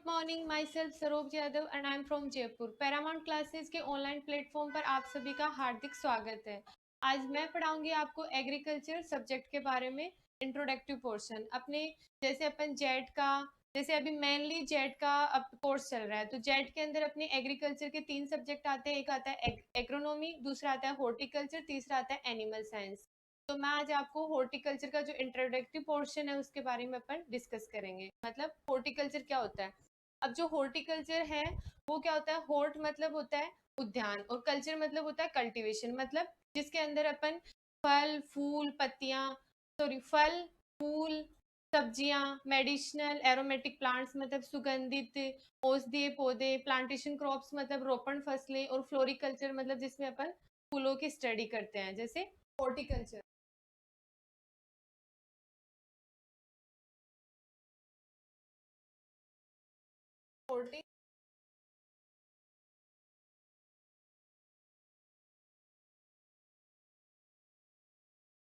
Good morning, my self Saroj Yadav and I am from Jaipur. Paramount classes के online platform पर आप सभी का हार्दिक स्वागत है। आज मैं पढ़ाऊंगी आपको एग्रीकल्चर सब्जेक्ट के बारे में इंट्रोडक्टिव पोर्शन। अपने जैसे अपन जेड का, जैसे अभी मेनली जेड का अब कोर्स चल रहा है, तो जेड के अंदर अपने एग्रीकल्चर के 3 सब्जेक्ट आते हैं। एक आता है एग्रोनॉमी, दूसरा आता है हॉर्टिकल्चर, तीसरा आता है एनिमल साइंस। तो मैं आज आपको हॉर्टिकल्चर का जो इंट्रोडक्टिव पोर्शन है उसके बारे में अपन डिस्कस करेंगे। मतलब हॉर्टिकल्चर क्या होता है। अब जो हॉर्टिकल्चर है वो क्या होता है, हॉर्ट मतलब होता है उद्यान, और कल्चर मतलब होता है कल्टीवेशन, मतलब जिसके अंदर अपन फल फूल पत्तियां, सॉरी फल फूल सब्जियां, मेडिसिनल एरोमेटिक प्लांट्स मतलब सुगंधित औषधीय पौधे, प्लांटेशन क्रॉप्स मतलब रोपण फसलें, और फ्लोरिकल्चर मतलब जिसमें अपन फूलों की स्टडी करते हैं, जैसे हॉर्टिकल्चर।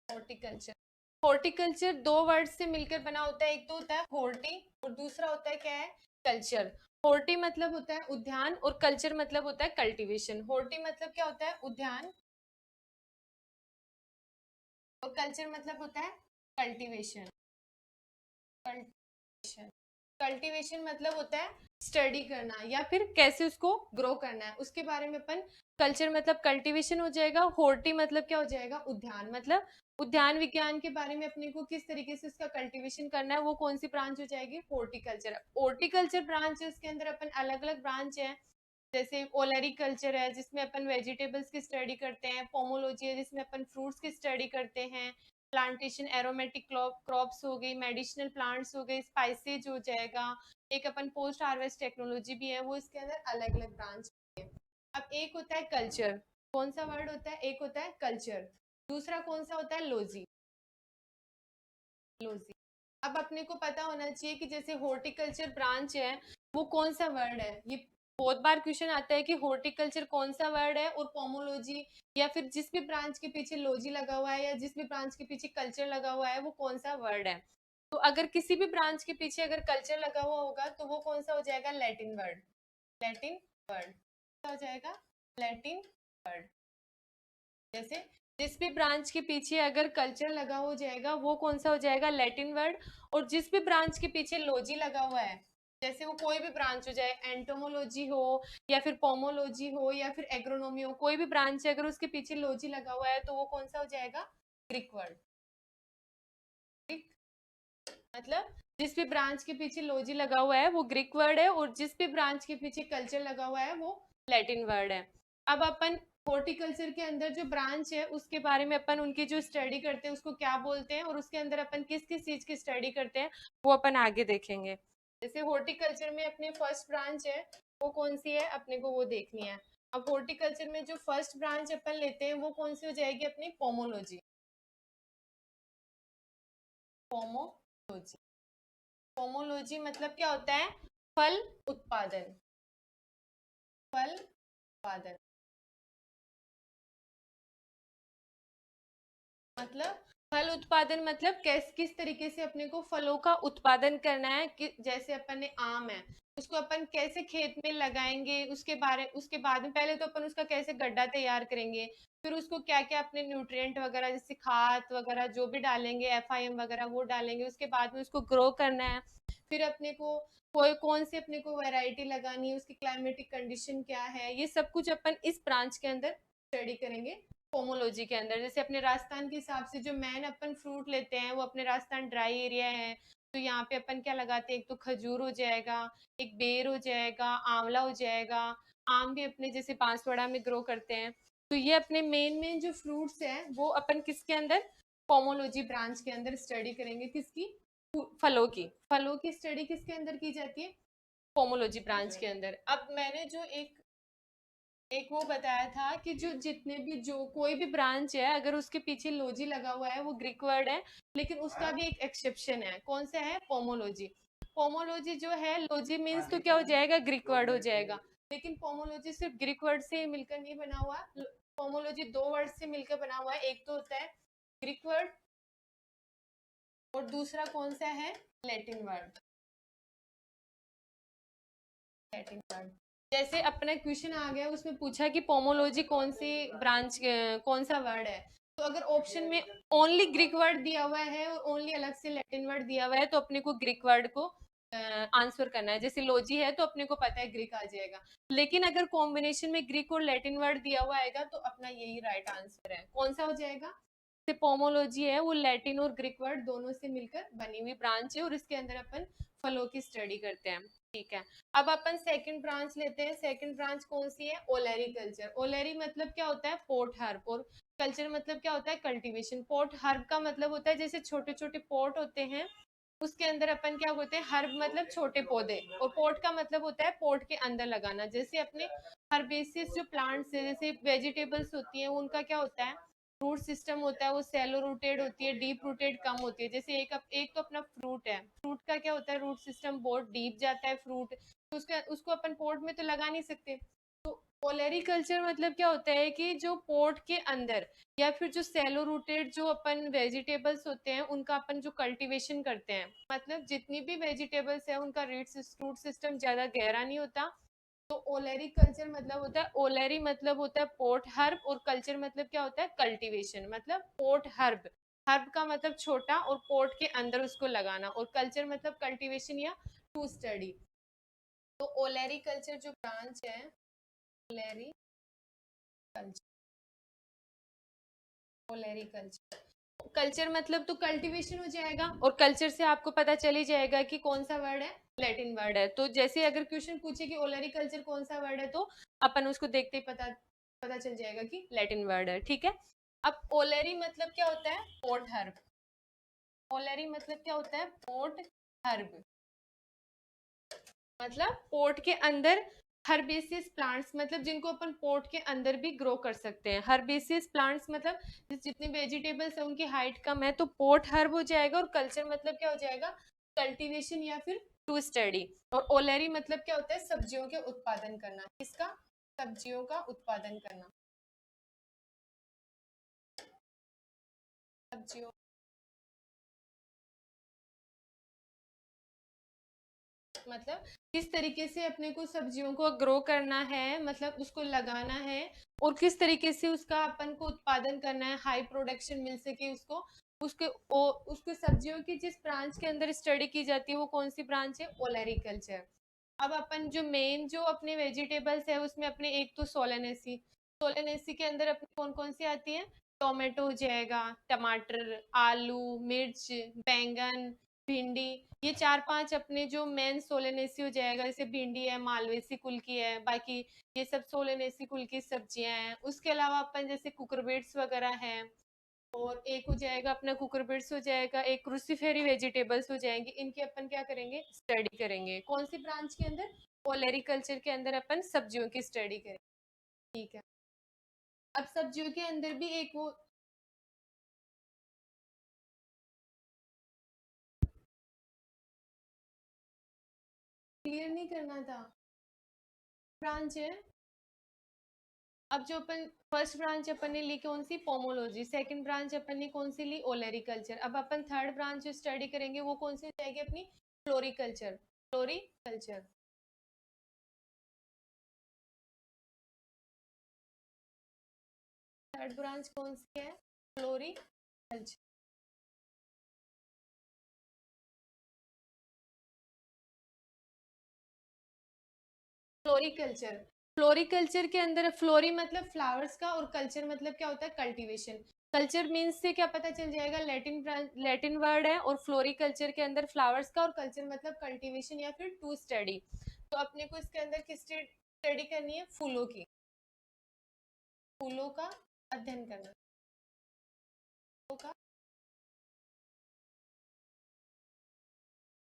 हॉर्टिकल्चर, हॉर्टिकल्चर दो वर्ड से मिलकर बना होता है। एक तो होता है हॉर्टी और दूसरा होता है क्या है, कल्चर। हॉर्टी मतलब होता है उद्यान और कल्चर मतलब होता है कल्टीवेशन। हॉर्टी मतलब क्या होता है, उद्यान, और कल्चर मतलब होता है कल्टीवेशन। कल्टीवेशन, कल्टीवेशन मतलब होता है स्टडी करना या फिर कैसे उसको ग्रो करना है, उसके बारे में अपन। कल्चर मतलब कल्टीवेशन हो जाएगा। हॉर्टी मतलब क्या हो जाएगा, उद्यान, मतलब उद्यान विज्ञान के बारे में अपने को किस तरीके से उसका कल्टीवेशन करना है, वो कौन सी ब्रांच हो जाएगी, हॉर्टिकल्चर। हॉर्टिकल्चर ब्रांच है, उसके अंदर अपन अलग अलग ब्रांच है। जैसे ओलरी कल्चर है जिसमें अपन वेजिटेबल्स की स्टडी करते हैं। पोमोलॉजी है जिसमें अपन फ्रूट्स की स्टडी करते हैं। प्लांटेशन एरोमेटिक क्रॉप्स हो गई, मेडिसिनल प्लांट्स हो गए, स्पाइसेज हो जाएगा। एक अपन पोस्ट हार्वेस्ट टेक्नोलॉजी भी है, वो इसके अंदर अलग अलग ब्रांच है। अब एक होता है कल्चर, कौन सा वर्ड होता है, एक होता है कल्चर, दूसरा कौन सा होता है, लॉजी। लॉजी। अब अपने को पता होना चाहिए कि जैसे हॉर्टिकल्चर ब्रांच है वो कौन सा वर्ड है। ये बहुत बार क्वेश्चन आता है कि हॉर्टिकल्चर कौन सा वर्ड है, और पोमोलॉजी या फिर जिस भी ब्रांच के पीछे लॉजी लगा हुआ है या जिस भी ब्रांच के पीछे कल्चर लगा हुआ है वो कौन सा वर्ड है। तो अगर किसी भी ब्रांच के पीछे अगर कल्चर लगा हुआ होगा तो वो कौन सा हो जाएगा, लैटिन वर्ड। लैटिन वर्ड हो जाएगा, लैटिन वर्ड। जैसे जिस भी ब्रांच के पीछे अगर कल्चर लगा हो जाएगा वो कौन सा हो जाएगा, लैटिन वर्ड। और जिस भी ब्रांच के पीछे लॉजी लगा हुआ है, जैसे वो कोई भी ब्रांच हो जाए, एंटोमोलॉजी हो या फिर पोमोलॉजी हो या फिर एग्रोनॉमी हो, कोई भी ब्रांच है अगर उसके पीछे लॉजी लगा हुआ है तो वो कौन सा हो जाएगा, ग्रीक वर्ड। ग्रीक मतलब जिस भी ब्रांच के पीछे लॉजी लगा हुआ है वो ग्रीक वर्ड है, और जिस भी ब्रांच के पीछे कल्चर लगा हुआ है वो लैटिन वर्ड है। अब अपन हॉर्टिकल्चर के अंदर जो ब्रांच है उसके बारे में अपन उनकी जो स्टडी करते हैं उसको क्या बोलते हैं, और उसके अंदर अपन किस किस चीज की स्टडी करते हैं वो अपन आगे देखेंगे। जैसे हॉर्टिकल्चर में अपने फर्स्ट ब्रांच है वो कौन सी है, अपने को वो देखनी है। अब हॉर्टिकल्चर में जो फर्स्ट ब्रांच अपन लेते हैं वो कौन सी हो जाएगी, अपनी पोमोलॉजी। पोमोलॉजी, पोमोलॉजी मतलब क्या होता है, फल उत्पादन। फल उत्पादन मतलब, फल उत्पादन मतलब किस तरीके से अपने को फलों का उत्पादन करना है कि जैसे अपन ने आम है उसको अपन कैसे खेत में लगाएंगे, उसके बाद में पहले तो अपन उसका कैसे गड्ढा तैयार करेंगे, फिर उसको क्या क्या अपने न्यूट्रिएंट वगैरह जैसे खाद वगैरह जो भी डालेंगे, एफआईएम वगैरह वो डालेंगे, उसके बाद में उसको ग्रो करना है। फिर अपने को कोई कौन सी अपने को वैरायटी लगानी है, उसकी क्लाइमेटिक कंडीशन क्या है, ये सब कुछ अपन इस ब्रांच के अंदर स्टडी करेंगे। पोमोलॉजी के अंदर जैसे अपने राजस्थान के हिसाब से जो मैन अपन फ्रूट लेते हैं वो अपने राजस्थान ड्राई एरिया है, तो यहाँ पे अपन क्या लगाते हैं, एक तो खजूर हो जाएगा, एक बेर हो जाएगा, आंवला हो जाएगा। आम भी अपने जैसे बांसवाड़ा में ग्रो करते हैं। तो ये अपने मेन मेन जो फ्रूट्स हैं वो अपन किसके अंदर, पोमोलॉजी ब्रांच के अंदर स्टडी करेंगे। किसकी, फलों की। फलों की स्टडी किसके अंदर की जाती है, पोमोलॉजी ब्रांच के अंदर। अब मैंने जो एक वो बताया था कि जो जितने भी जो कोई भी ब्रांच है अगर उसके पीछे लॉजी लगा हुआ है वो ग्रीक वर्ड है, लेकिन उसका भी एक एक्सेप्शन है, कौन सा है, पोमोलॉजी। पोमोलॉजी जो है, लॉजी मीन्स तो क्या हो जाएगा, ग्रीक वर्ड हो जाएगा, लेकिन पोमोलॉजी सिर्फ ग्रीक वर्ड से मिलकर नहीं बना हुआ। पोमोलॉजी दो वर्ड से मिलकर बना हुआ है, एक तो होता है ग्रीक वर्ड और दूसरा कौन सा है, लैटिन वर्ड। Latin word. जैसे अपना क्वेश्चन आ गया, उसमें पूछा कि पोमोलॉजी कौन सी ब्रांच, कौन सा वर्ड है, तो अगर ऑप्शन में ओनली ग्रीक वर्ड दिया हुआ है और ओनली अलग से लैटिन वर्ड दिया हुआ है तो अपने को ग्रीक वर्ड को आंसर करना है। जैसे लॉजी है तो अपने को पता है ग्रीक आ जाएगा, लेकिन अगर कॉम्बिनेशन में ग्रीक और लैटिन वर्ड दिया हुआ आएगा तो अपना यही राइट आंसर है। कौन सा हो जाएगा? जैसे पोमोलॉजी है वो लैटिन और ग्रीक वर्ड दोनों से मिलकर बनी हुई ब्रांच है और इसके अंदर अपन फलों की स्टडी करते हैं। ठीक है, अब अपन सेकंड ब्रांच लेते हैं। सेकंड ब्रांच कौन सी है? ओलेरी कल्चर। ओलेरी मतलब क्या होता है? पोट हर्ब, और कल्चर मतलब क्या होता है? कल्टीवेशन। पोट हर्ब का मतलब होता है जैसे छोटे छोटे पोट होते हैं उसके अंदर अपन क्या होते हैं, हर्ब मतलब छोटे पौधे, और पोट का मतलब होता है पोट के अंदर लगाना। जैसे अपने हर्बेसियस जो प्लांट्स है, जैसे वेजिटेबल्स होती हैं, उनका क्या होता है, रूट सिस्टम होता है, वो सेलो रूटेड होती है, डीप रूटेड कम होती है। जैसे एक तो अपना फ्रूट है, फ्रूट का क्या होता है, रूट सिस्टम बहुत डीप जाता है फ्रूट, तो उसको अपन पोट में तो लगा नहीं सकते। तो ओलेरीकल्चर मतलब क्या होता है कि जो पोट के अंदर या फिर जो सेलो रूटेड जो अपन वेजिटेबल्स होते हैं उनका अपन जो कल्टीवेशन करते हैं, मतलब जितनी भी वेजिटेबल्स है उनका रूट सिस्टम ज्यादा गहरा नहीं होता। तो ओलेरी कल्चर मतलब होता है, ओलेरी मतलब होता है पोट हर्ब, और कल्चर मतलब क्या होता है? कल्टीवेशन। मतलब पोट हर्ब, हर्ब का मतलब छोटा और पोट के अंदर उसको लगाना, और कल्चर मतलब कल्टीवेशन या टू स्टडी। तो ओलेरी कल्चर जो ब्रांच है, ओलेरी कल्चर, ओलेरी कल्चर, कल्चर मतलब तो कल्टीवेशन हो जाएगा, और कल्चर से आपको पता चल ही जाएगा कि कौन सा वर्ड है, लैटिन वर्ड है। तो जैसे अगर क्वेश्चन पूछे कि ओलेरी कल्चर कौन सा वर्ड है, तो अपन उसको देखते ही पता पता चल जाएगा कि लैटिन वर्ड है। ठीक है, अब ओलेरी मतलब क्या होता है? Pot herb. ओलेरी मतलब क्या होता है? पोट हर्ब, मतलब पोट के अंदर हर्बेसियस प्लांट्स, मतलब जिनको अपन पोट के अंदर भी ग्रो कर सकते हैं। हर्बेसियस प्लांट्स मतलब जितने वेजिटेबल्स है उनकी हाइट कम है, तो पोट हर्ब हो जाएगा। और कल्चर मतलब क्या हो जाएगा? कल्टीवेशन या फिर टू स्टडी। और ओलेरी मतलब क्या होता है? सब्जियों के उत्पादन करना। किसका? सब्जियों का उत्पादन करना, सब्जियों, मतलब किस तरीके से अपने को सब्जियों को ग्रो करना है, मतलब उसको लगाना है, और किस तरीके से उसका अपन को उत्पादन करना है, हाई प्रोडक्शन मिल सके उसको। उसके सब्जियों की जिस ब्रांच के अंदर स्टडी की जाती है वो कौन सी ब्रांच है? ओलेरिकल्चर। अब अपन जो मेन जो अपने वेजिटेबल्स है उसमें अपने एक तो सोलेनेसी, सोलेनेसी के अंदर अपनी कौन कौन सी आती है? टोमेटो हो जाएगा, टमाटर, आलू, मिर्च, बैंगन, भिंडी, ये चार पांच अपने जो मेन सोलेनेसी हो जाएगा। जैसे भिंडी है मालवेसी कुल की है, बाकी ये सब सोलेनेसी कुल की सब्जियां हैं। उसके अलावा अपन जैसे कुकुरबिट्स वगैरह हैं, और एक हो जाएगा अपना कुकुरबिट्स हो जाएगा, एक क्रूसीफेरी वेजिटेबल्स हो जाएंगे। इनकी अपन क्या करेंगे? स्टडी करेंगे। कौन सी ब्रांच के अंदर? ओलेरिकल्चर के अंदर अपन सब्जियों की स्टडी करेंगे। ठीक है, अब सब्जियों के अंदर भी एक वो क्लियर नहीं करना था, ब्रांच है। अब जो अपन फर्स्ट ब्रांच अपन ने ली कौन सी? पोमोलॉजी। सेकंड ब्रांच अपन ने कौन सी ली? ओलेरिकल्चर। अब अपन थर्ड ब्रांच जो स्टडी करेंगे वो कौन सी जाएगी अपनी? Floriculture, floriculture. थर्ड ब्रांच कौन सी है? फ्लोरिकल्चर। फ्लोरिकल्चर, फ्लोरिकल्चर के अंदर फ्लोरी मतलब फ्लावर्स का, और कल्चर मतलब क्या होता है? कल्टीवेशन। कल्चर मीन्स से क्या पता चल जाएगा? लैटिन वर्ड है, और फ्लोरिकल्चर के अंदर फ्लावर्स का, और कल्चर मतलब कल्टीवेशन या फिर टू स्टडी। तो अपने को इसके अंदर किस स्टडी करनी है? फूलों की, फूलों का अध्ययन करना, फूलों का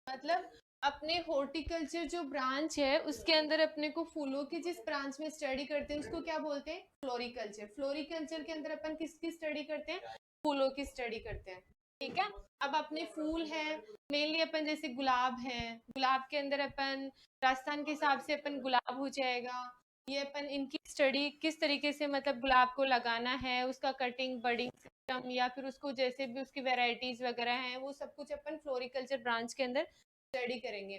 मतलब अपने हॉर्टिकल्चर जो ब्रांच है उसके अंदर अपने को फूलों की जिस ब्रांच में स्टडी करते हैं उसको क्या बोलते हैं? फ्लोरिकल्चर। फ्लोरिकल्चर के अंदर अपन किसकी स्टडी करते हैं? फूलों की स्टडी करते हैं। ठीक है, अब अपने फूल है मेनली अपन जैसे गुलाब है, गुलाब के अंदर अपन राजस्थान के हिसाब से अपन गुलाब हो जाएगा। ये अपन इनकी स्टडी किस तरीके से मतलब गुलाब को लगाना है, उसका कटिंग बडिंग सिस्टम, या फिर उसको जैसे भी उसकी वेराइटीज वगैरह हैं वो सब कुछ अपन फ्लोरिकल्चर ब्रांच के अंदर स्टडी करेंगे।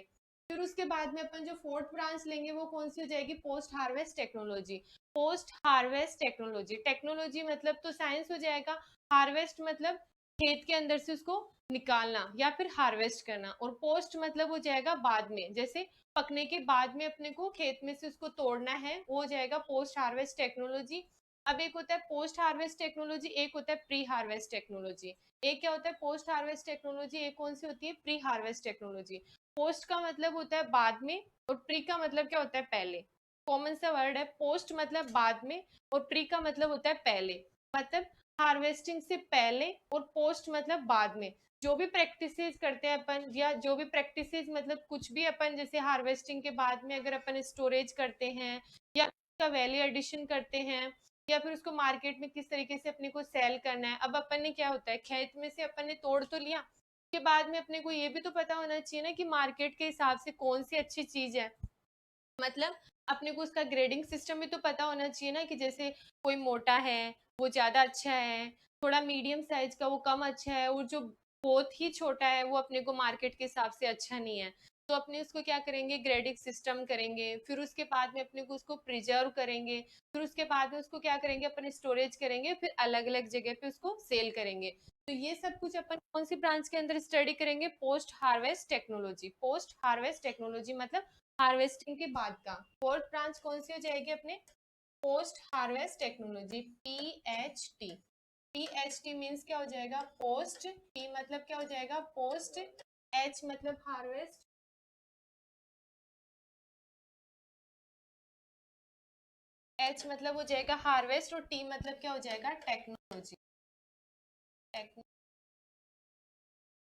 फिर उसके बाद में अपन जो फोर्थ ब्रांच लेंगे वो कौन सी हो जाएगी, post harvest technology. Post harvest technology, technology मतलब तो साइंस हो जाएगा, हार्वेस्ट मतलब खेत के अंदर से उसको निकालना या फिर हार्वेस्ट करना, और पोस्ट मतलब हो जाएगा बाद में, जैसे पकने के बाद में अपने को खेत में से उसको तोड़ना है, वो हो जाएगा पोस्ट हार्वेस्ट टेक्नोलॉजी। अब एक होता है पोस्ट हार्वेस्ट टेक्नोलॉजी, एक होता है प्री हार्वेस्ट टेक्नोलॉजी। एक क्या होता है पोस्ट हार्वेस्ट टेक्नोलॉजी, एक कौन सी होती है, प्री हार्वेस्ट टेक्नोलॉजी। पोस्ट का मतलब होता है बाद में, और प्री का मतलब क्या होता है, पहले। कॉमन सा वर्ड है, पोस्ट मतलब बाद में और प्री का मतलब होता है पहले, मतलब हार्वेस्टिंग से पहले, और पोस्ट मतलब बाद में। जो भी प्रैक्टिसेस करते हैं अपन, या जो भी प्रैक्टिसेस मतलब कुछ भी अपन, जैसे हार्वेस्टिंग के बाद में अगर अपन स्टोरेज करते हैं या उसका वैल्यू एडिशन करते हैं, या फिर उसको मार्केट में किस तरीके से अपने को सेल करना है। अब अपन ने क्या होता है, खेत में से अपन ने तोड़ तो लिया, के बाद में अपने को ये भी तो पता होना चाहिए ना कि मार्केट के हिसाब से कौन सी अच्छी चीज है, मतलब अपने को उसका ग्रेडिंग सिस्टम भी तो पता होना चाहिए ना, कि जैसे कोई मोटा है वो ज्यादा अच्छा है, थोड़ा मीडियम साइज का वो कम अच्छा है, और जो बहुत ही छोटा है वो अपने को मार्केट के हिसाब से अच्छा नहीं है। तो अपने उसको क्या करेंगे, ग्रेडिंग सिस्टम करेंगे, फिर उसके बाद में अपने को उसको प्रिजर्व करेंगे, फिर उसके बाद में उसको क्या करेंगे, अपन स्टोरेज करेंगे, फिर अलग अलग जगह पे उसको सेल करेंगे। तो ये सब कुछ अपन कौन सी ब्रांच के अंदर स्टडी करेंगे, post harvest technology. Post harvest technology मतलब हार्वेस्टिंग के बाद का। फोर्थ ब्रांच कौन सी हो जाएगी अपने, post harvest technology, PHT। PHT means क्या हो जाएगा, पोस्ट, P मतलब क्या हो जाएगा, पोस्ट, H मतलब हार्वेस्ट, H मतलब हो जाएगा हार्वेस्ट, और T मतलब क्या हो जाएगा, टेक्नोलॉजी।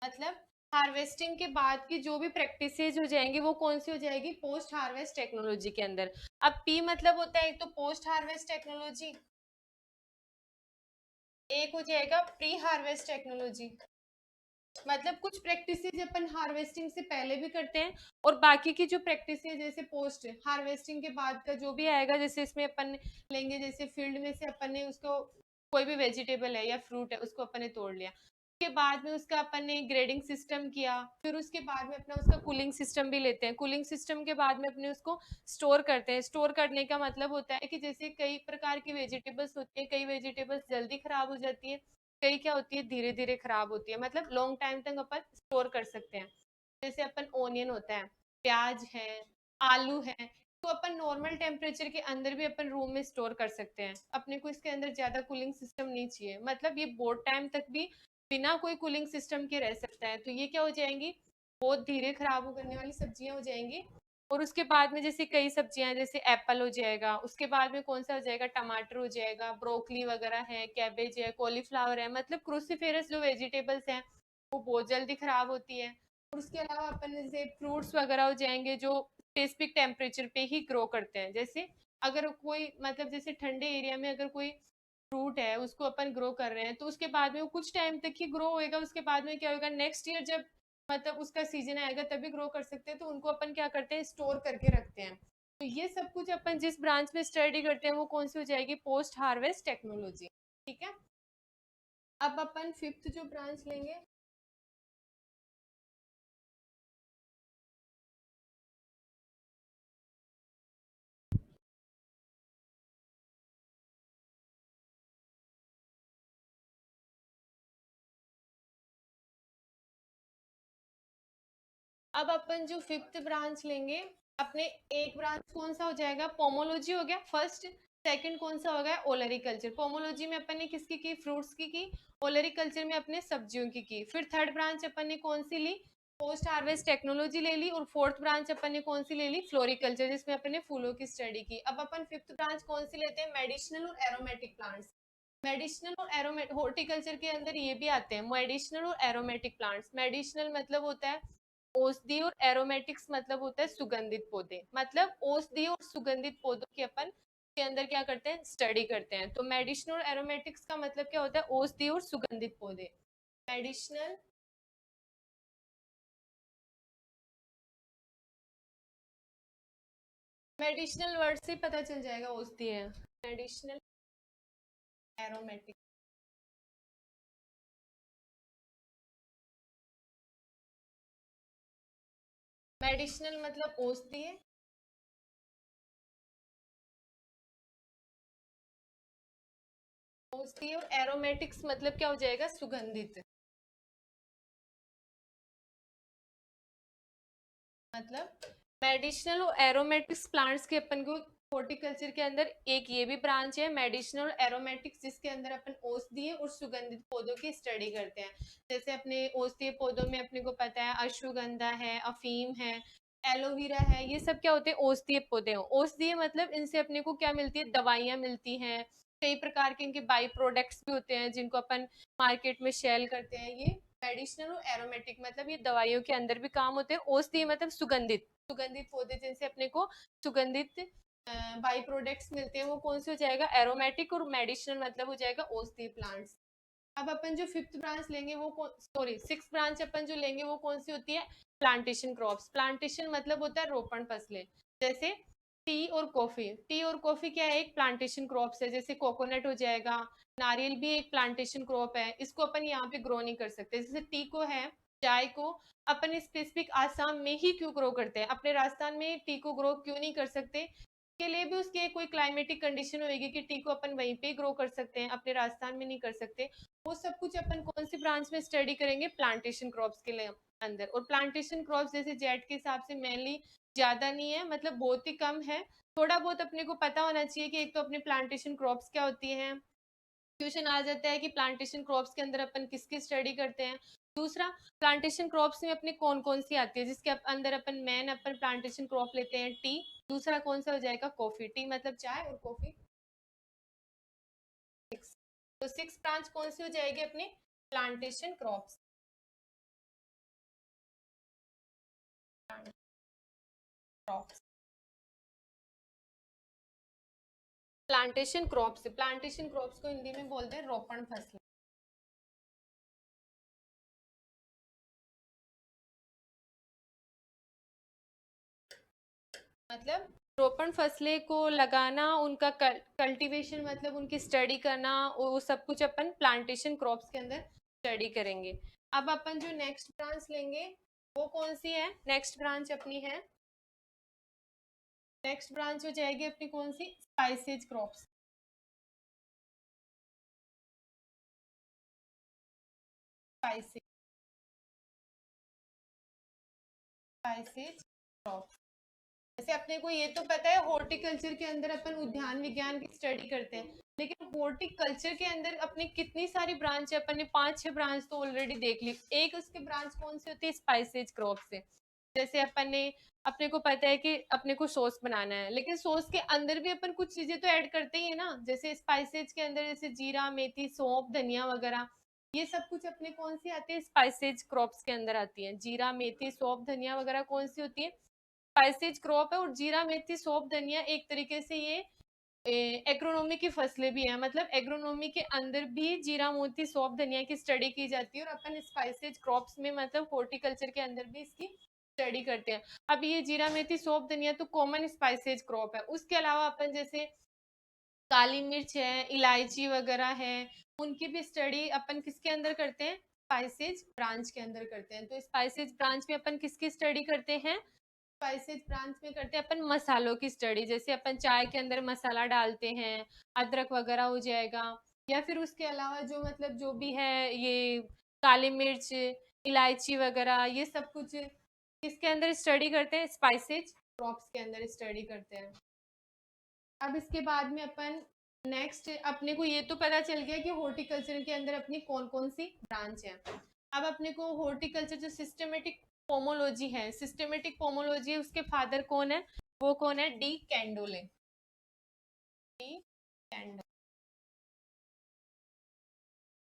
मतलब हार्वेस्टिंग के बाद की जो भी प्रैक्टिसेज हो जाएंगी वो कौन सी हो जाएगी, पोस्ट हार्वेस्ट टेक्नोलॉजी के अंदर। अब पी मतलब होता है एक तो पोस्ट हार्वेस्ट टेक्नोलॉजी, एक हो जाएगा प्री हार्वेस्ट टेक्नोलॉजी। मतलब कुछ प्रैक्टिसेज अपन हार्वेस्टिंग से पहले भी करते हैं, और बाकी की जो प्रैक्टिस है जैसे पोस्ट हार्वेस्टिंग के बाद का जो भी आएगा, जैसे इसमें अपन लेंगे, जैसे फील्ड में से अपन ने उसको कोई भी वेजिटेबल है या फ्रूट है उसको अपन ने तोड़ लिया, उसके बाद में उसका अपन ने ग्रेडिंग सिस्टम किया, फिर उसके बाद में अपना उसका कूलिंग सिस्टम भी लेते हैं, कूलिंग सिस्टम के बाद में अपने उसको स्टोर करते हैं। स्टोर करने का मतलब होता है कि जैसे कई प्रकार की वेजिटेबल्स होती है, कई वेजिटेबल्स जल्दी खराब हो जाती है, कई क्या होती है धीरे धीरे खराब होती है, मतलब लॉन्ग टाइम तक अपन स्टोर कर सकते हैं। जैसे अपन ओनियन होता है, प्याज है, आलू है, तो अपन नॉर्मल टेम्परेचर के अंदर भी अपन रूम में स्टोर कर सकते हैं, अपने को इसके अंदर ज्यादा कूलिंग सिस्टम नहीं चाहिए, मतलब ये बहुत टाइम तक भी बिना कोई कूलिंग सिस्टम के रह सकता है। तो ये क्या हो जाएंगी, बहुत धीरे खराब हो करने वाली सब्जियां हो जाएंगी। और उसके बाद में जैसे कई सब्जियां, जैसे एप्पल हो जाएगा, उसके बाद में कौन सा हो जाएगा, टमाटर हो जाएगा, ब्रोकली वगैरह है, कैबेज है, कॉलीफ्लावर है, मतलब क्रूसीफेरस जो वेजिटेबल्स हैं वो बहुत जल्दी खराब होती है। और उसके अलावा अपन जैसे फ्रूट्स वगैरह हो जाएंगे जो स्पेसिफिक टेम्परेचर पे ही ग्रो करते हैं, जैसे अगर कोई मतलब जैसे ठंडे एरिया में अगर कोई फ्रूट है उसको अपन ग्रो कर रहे हैं, तो उसके बाद में वो कुछ टाइम तक ही ग्रो होएगा, उसके बाद में क्या होगा, नेक्स्ट ईयर जब मतलब उसका सीजन आएगा तभी ग्रो कर सकते हैं, तो उनको अपन क्या करते हैं, स्टोर करके रखते हैं। तो ये सब कुछ अपन जिस ब्रांच में स्टडी करते हैं वो कौन सी हो जाएगी, पोस्ट हार्वेस्ट टेक्नोलॉजी। ठीक है, अब अपन फिफ्थ जो ब्रांच लेंगे, अब अपन जो फिफ्थ ब्रांच लेंगे, अपने एक ब्रांच कौन सा हो जाएगा, पोमोलॉजी हो गया फर्स्ट। सेकंड कौन सा हो गया, ओलरीकल्चर। पोमोलॉजी में अपन ने किसकी की, फ्रूट्स की। ओलरीकल्चर में अपने सब्जियों की। फिर थर्ड ब्रांच अपन ने कौन सी ली, पोस्ट हार्वेस्ट टेक्नोलॉजी ले ली, और फोर्थ ब्रांच अपन ने कौन सी ले ली, फ्लोरिकल्चर, जिसमें अपन ने फूलों की स्टडी की। अब अपन फिफ्थ ब्रांच कौन सी लेते हैं, मेडिसिनल और एरोमेटिक प्लांट्स। मेडिसिनल और एरोमेटिक, हॉर्टिकल्चर के अंदर ये भी आते हैं, मेडिसिनल और एरोमेटिक प्लांट्स। मेडिसिनल मतलब होता है औषधि, और एरोमेटिक्स मतलब होता है सुगंधित पौधे, मतलब औषधि और सुगंधित पौधों की अपन के अंदर क्या करते हैं, स्टडी करते हैं। तो मेडिसिनल और एरोमेटिक्स का मतलब क्या होता है, औषधि और सुगंधित पौधे। मेडिसिनल, मेडिसिनल वर्ड से पता चल जाएगा औषधि है। Medicinal, aromatic. मेडिसिनल मतलब औषधीय, औषधीय। और एरोमेटिक्स मतलब क्या हो जाएगा, सुगंधित। मतलब मेडिसिनल और एरोमेटिक्स प्लांट्स के अपन को हॉर्टिकल्चर के अंदर एक ये भी ब्रांच है मेडिसिनल और एरोमेटिक्स, जिसके अंदर अपन औषधीय और सुगंधित पौधों की स्टडी करते हैं। जैसे अपने औषधीय पौधों में अपने को पता है अश्वगंधा है, अफीम है, एलोवेरा है, ये सब क्या होते हैं, औषधीय पौधे हैं। औषधीय मतलब इनसे अपने को क्या मिलती है, दवाइयाँ मिलती हैं, कई प्रकार के इनके बाई प्रोडक्ट्स भी होते हैं जिनको अपन मार्केट में सेल करते हैं। ये मेडिसिनल और एरोमेटिक मतलब ये दवाइयों के अंदर भी काम होते हैं। औषधीय मतलब सुगंधित, सुगंधित पौधे जिनसे अपने को सुगंधित बाई प्रोडक्ट्स मिलते हैं, वो कौन से हो जाएगा, एरोमेटिक। और मेडिसिनल मतलब हो जाएगा औषधीय प्लांट्स। अब अपन जो फिफ्थ ब्रांच लेंगे वो सॉरी सिक्स ब्रांच अपन जो लेंगे वो कौन सी होती है, प्लांटेशन क्रॉप्स। प्लांटेशन मतलब होता है रोपण फसलें। जैसे टी और कॉफी, टी और कॉफी क्या है, एक प्लांटेशन क्रॉप्स है। जैसे कोकोनट हो जाएगा, नारियल भी एक प्लांटेशन क्रॉप है, इसको अपन यहाँ पे ग्रो नहीं कर सकते। जैसे टी को है, चाय को अपन स्पेसिफिक आसाम में ही क्यों ग्रो करते हैं, अपने राजस्थान में टी को ग्रो क्यों नहीं कर सकते, के लिए भी उसकी कोई क्लाइमेटिक कंडीशन होगी कि टी को अपन वहीं पे ग्रो कर सकते हैं, अपने राजस्थान में नहीं कर सकते। वो सब कुछ अपन कौन सी ब्रांच में स्टडी करेंगे, प्लांटेशन क्रॉप्स के लिए अंदर। और प्लांटेशन क्रॉप्स जैसे जेट के हिसाब से मेनली ज्यादा नहीं है, मतलब बहुत ही कम है। थोड़ा बहुत अपने को पता होना चाहिए कि एक तो अपने प्लांटेशन क्रॉप्स क्या होती हैं, क्वेश्चन आ जाता है कि प्लांटेशन क्रॉप्स के अंदर अपन किसकी स्टडी करते हैं। दूसरा, प्लांटेशन क्रॉप्स में अपने कौन कौन सी आती है, जिसके अंदर अपन मेन अपन प्लांटेशन क्रॉप लेते हैं टी। दूसरा कौन सा हो जाएगा, कॉफी। टी मतलब चाय और कॉफी सिक्स। तो सिक्स ब्रांच कौन सी हो जाएगी अपनी, plantation crops. Crops, plantation crops, plantation crops को हिंदी में बोलते हैं रोपण फसलें। मतलब रोपण फसलें को लगाना, उनका कल्टीवेशन मतलब उनकी स्टडी करना, वो सब कुछ अपन प्लांटेशन क्रॉप्स के अंदर स्टडी करेंगे। अब अपन जो नेक्स्ट ब्रांच लेंगे वो कौन सी है, नेक्स्ट ब्रांच अपनी है, नेक्स्ट ब्रांच हो जाएगी अपनी कौन सी, spices crops. Spices, spices crops. जैसे अपने को ये तो पता है हॉर्टिकल्चर के अंदर अपन उद्यान विज्ञान की स्टडी करते हैं, लेकिन हॉर्टिकल्चर के अंदर अपने कितनी सारी ब्रांच है, अपन ने 5-6 ब्रांच तो ऑलरेडी देख ली। एक उसकी ब्रांच कौन सी होती है, स्पाइसेज क्रॉप से। जैसे अपन ने, अपने को पता है कि अपने को सॉस बनाना है, लेकिन सॉस के अंदर भी अपन कुछ चीजें तो ऐड करते ही है ना। जैसे स्पाइसेज के अंदर जैसे जीरा, मेथी, सौंफ, धनिया वगैरह, ये सब कुछ अपने कौन सी आती है, स्पाइसेज क्रॉप्स के अंदर आती है। जीरा, मेथी, सौंफ, धनिया वगैरह कौन सी होती है, स्पाइसेज क्रॉप है। और जीरा, मेथी, सौंफ, धनिया एक तरीके से ये एग्रोनॉमी की फसलें भी है, मतलब एग्रोनॉमी के अंदर भी जीरा, मोती, सौंफ, धनिया की स्टडी की जाती है। और अपन स्पाइसेज क्रॉप्स में मतलब हॉर्टिकल्चर के अंदर भी इसकी स्टडी करते हैं। अब ये जीरा, मेथी, सौंफ, धनिया तो कॉमन स्पाइसेज क्रॉप है। उसके अलावा अपन जैसे काली मिर्च है, इलायची वगैरह है, उनकी भी स्टडी अपन किसके अंदर करते हैं, स्पाइसेज ब्रांच के अंदर करते हैं। तो स्पाइसेज ब्रांच में अपन किसकी स्टडी करते हैं, स्पाइसेज ब्रांच में करते हैं अपन मसालों की स्टडी। जैसे अपन चाय के अंदर मसाला डालते हैं, अदरक वगैरह हो जाएगा, या फिर उसके अलावा जो मतलब जो भी है, ये काली मिर्च, इलायची वगैरह, ये सब कुछ किसके अंदर स्टडी करते हैं, स्पाइसेज क्रॉप्स के अंदर स्टडी करते हैं। अब इसके बाद में अपन नेक्स्ट, अपने को ये तो पता चल गया कि हॉर्टिकल्चर के अंदर अपनी कौन कौन सी ब्रांच है। अब अपने को हॉर्टिकल्चर जो सिस्टमेटिक पोमोलॉजी है, सिस्टमेटिक पोमोलॉजी, उसके फादर कौन है, वो कौन है, डी कैंडोले। डी कैंडो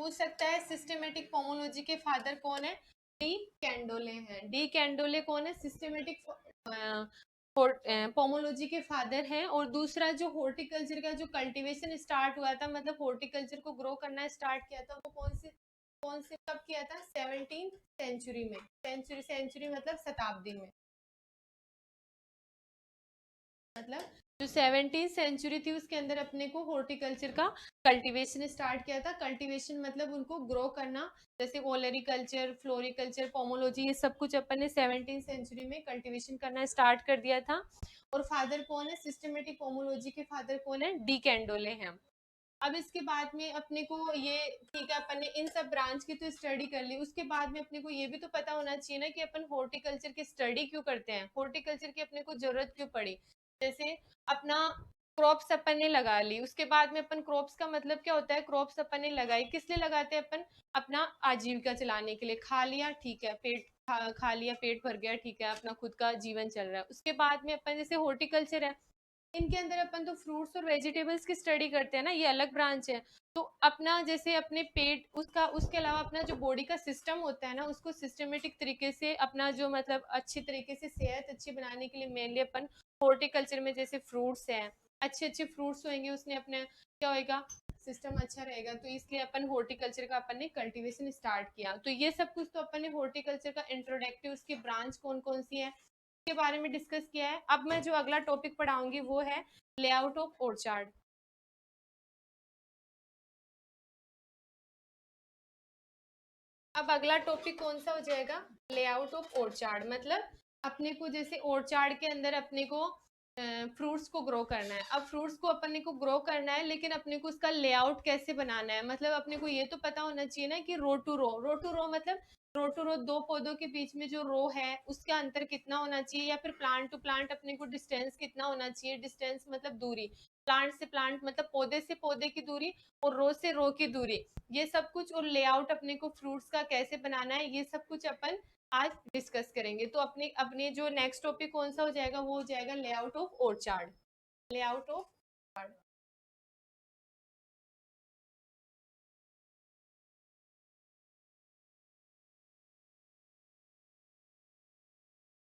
पूछ सकता है सिस्टमेटिक पोमोलॉजी के फादर कौन है, डी कैंडोले हैं। डी कैंडोले कौन है, सिस्टमेटिक पोमोलॉजी के फादर हैं। और दूसरा जो हॉर्टिकल्चर का जो कल्टीवेशन स्टार्ट हुआ था, मतलब हॉर्टिकल्चर को ग्रो करना स्टार्ट किया था, वो कौन से कब किया था, 17th सेंचुरी में। सेंचुरी मतलब शताब्दी में, मतलब जो 17th सेंचुरी थी उसके अंदर अपने को हॉर्टिकल्चर का कल्टीवेशन स्टार्ट किया था। कल्टीवेशन मतलब उनको ग्रो करना, जैसे ओलेरिकल्चर, फ्लोरिकल्चर, पोमोलॉजी, ये सब कुछ अपन ने 17th सेंचुरी में कल्टीवेशन करना स्टार्ट कर दिया था। और फादर कौन है सिस्टमेटिक पोमोलॉजी के? फादर कौन है? डी कैंडोले हैं। अब इसके बाद में अपने को ये, ठीक है, अपन ने इन सब ब्रांच की तो स्टडी कर ली, उसके बाद में अपने को ये भी तो पता होना चाहिए ना कि अपन हॉर्टिकल्चर की स्टडी क्यों करते हैं, हॉर्टिकल्चर की अपने को जरूरत क्यों पड़ी। जैसे अपना क्रॉप्स अपन ने लगा ली, उसके बाद में अपन क्रॉप्स का मतलब क्या होता है, क्रॉप्स अपन ने लगाई किस लिए लगाते हैं अपन? अपना आजीविका चलाने के लिए। खा लिया, ठीक है, खा लिया, पेट भर गया, ठीक है, अपना खुद का जीवन चल रहा है। उसके बाद में अपन जैसे हॉर्टिकल्चर है, इनके अंदर अपन तो फ्रूट्स और वेजिटेबल्स की स्टडी करते हैं ना, ये अलग ब्रांच है। तो अपना जैसे अपने पेट उसका, उसके अलावा अपना जो बॉडी का सिस्टम होता है ना, उसको सिस्टमेटिक तरीके से अपना जो मतलब अच्छी तरीके से सेहत अच्छी बनाने के लिए मेनली अपन हॉर्टिकल्चर में, जैसे फ्रूट्स हैं, अच्छे अच्छे फ्रूट्स होंगे, उसने अपने क्या होएगा, सिस्टम अच्छा रहेगा, तो इसलिए अपन हॉर्टिकल्चर का अपन ने कल्टीवेशन स्टार्ट किया। तो ये सब कुछ तो अपन ने हॉर्टिकल्चर का इंट्रोडक्टिव, उसकी ब्रांच कौन कौन सी है के बारे में डिस्कस किया है। अब मैं जो अगला टॉपिक पढ़ाऊंगी वो है लेआउट ऑफ ऑर्चार्ड। अब अगला टॉपिक कौन सा हो जाएगा? Layout of orchard. मतलब अपने को जैसे ऑर्चार्ड के अंदर अपने को फ्रूट्स को ग्रो करना है। अब फ्रूट्स को अपने को ग्रो करना है, लेकिन अपने को उसका लेआउट कैसे बनाना है, मतलब अपने को ये तो पता होना चाहिए ना कि रो टू रो, रो टू रो मतलब रो टू रो, दो पौधों के बीच में जो रो है उसका अंतर कितना होना चाहिए, या फिर प्लांट टू प्लांट अपने को डिस्टेंस कितना होना चाहिए। डिस्टेंस मतलब दूरी, प्लांट से प्लांट मतलब पौधे से पौधे की दूरी, और रो से रो की दूरी, ये सब कुछ। और लेआउट अपने को फ्रूट्स का कैसे बनाना है, ये सब कुछ अपन आज डिस्कस करेंगे। तो अपने अपने जो नेक्स्ट टॉपिक कौन सा हो जाएगा, वो हो जाएगा layout of orchard. Layout of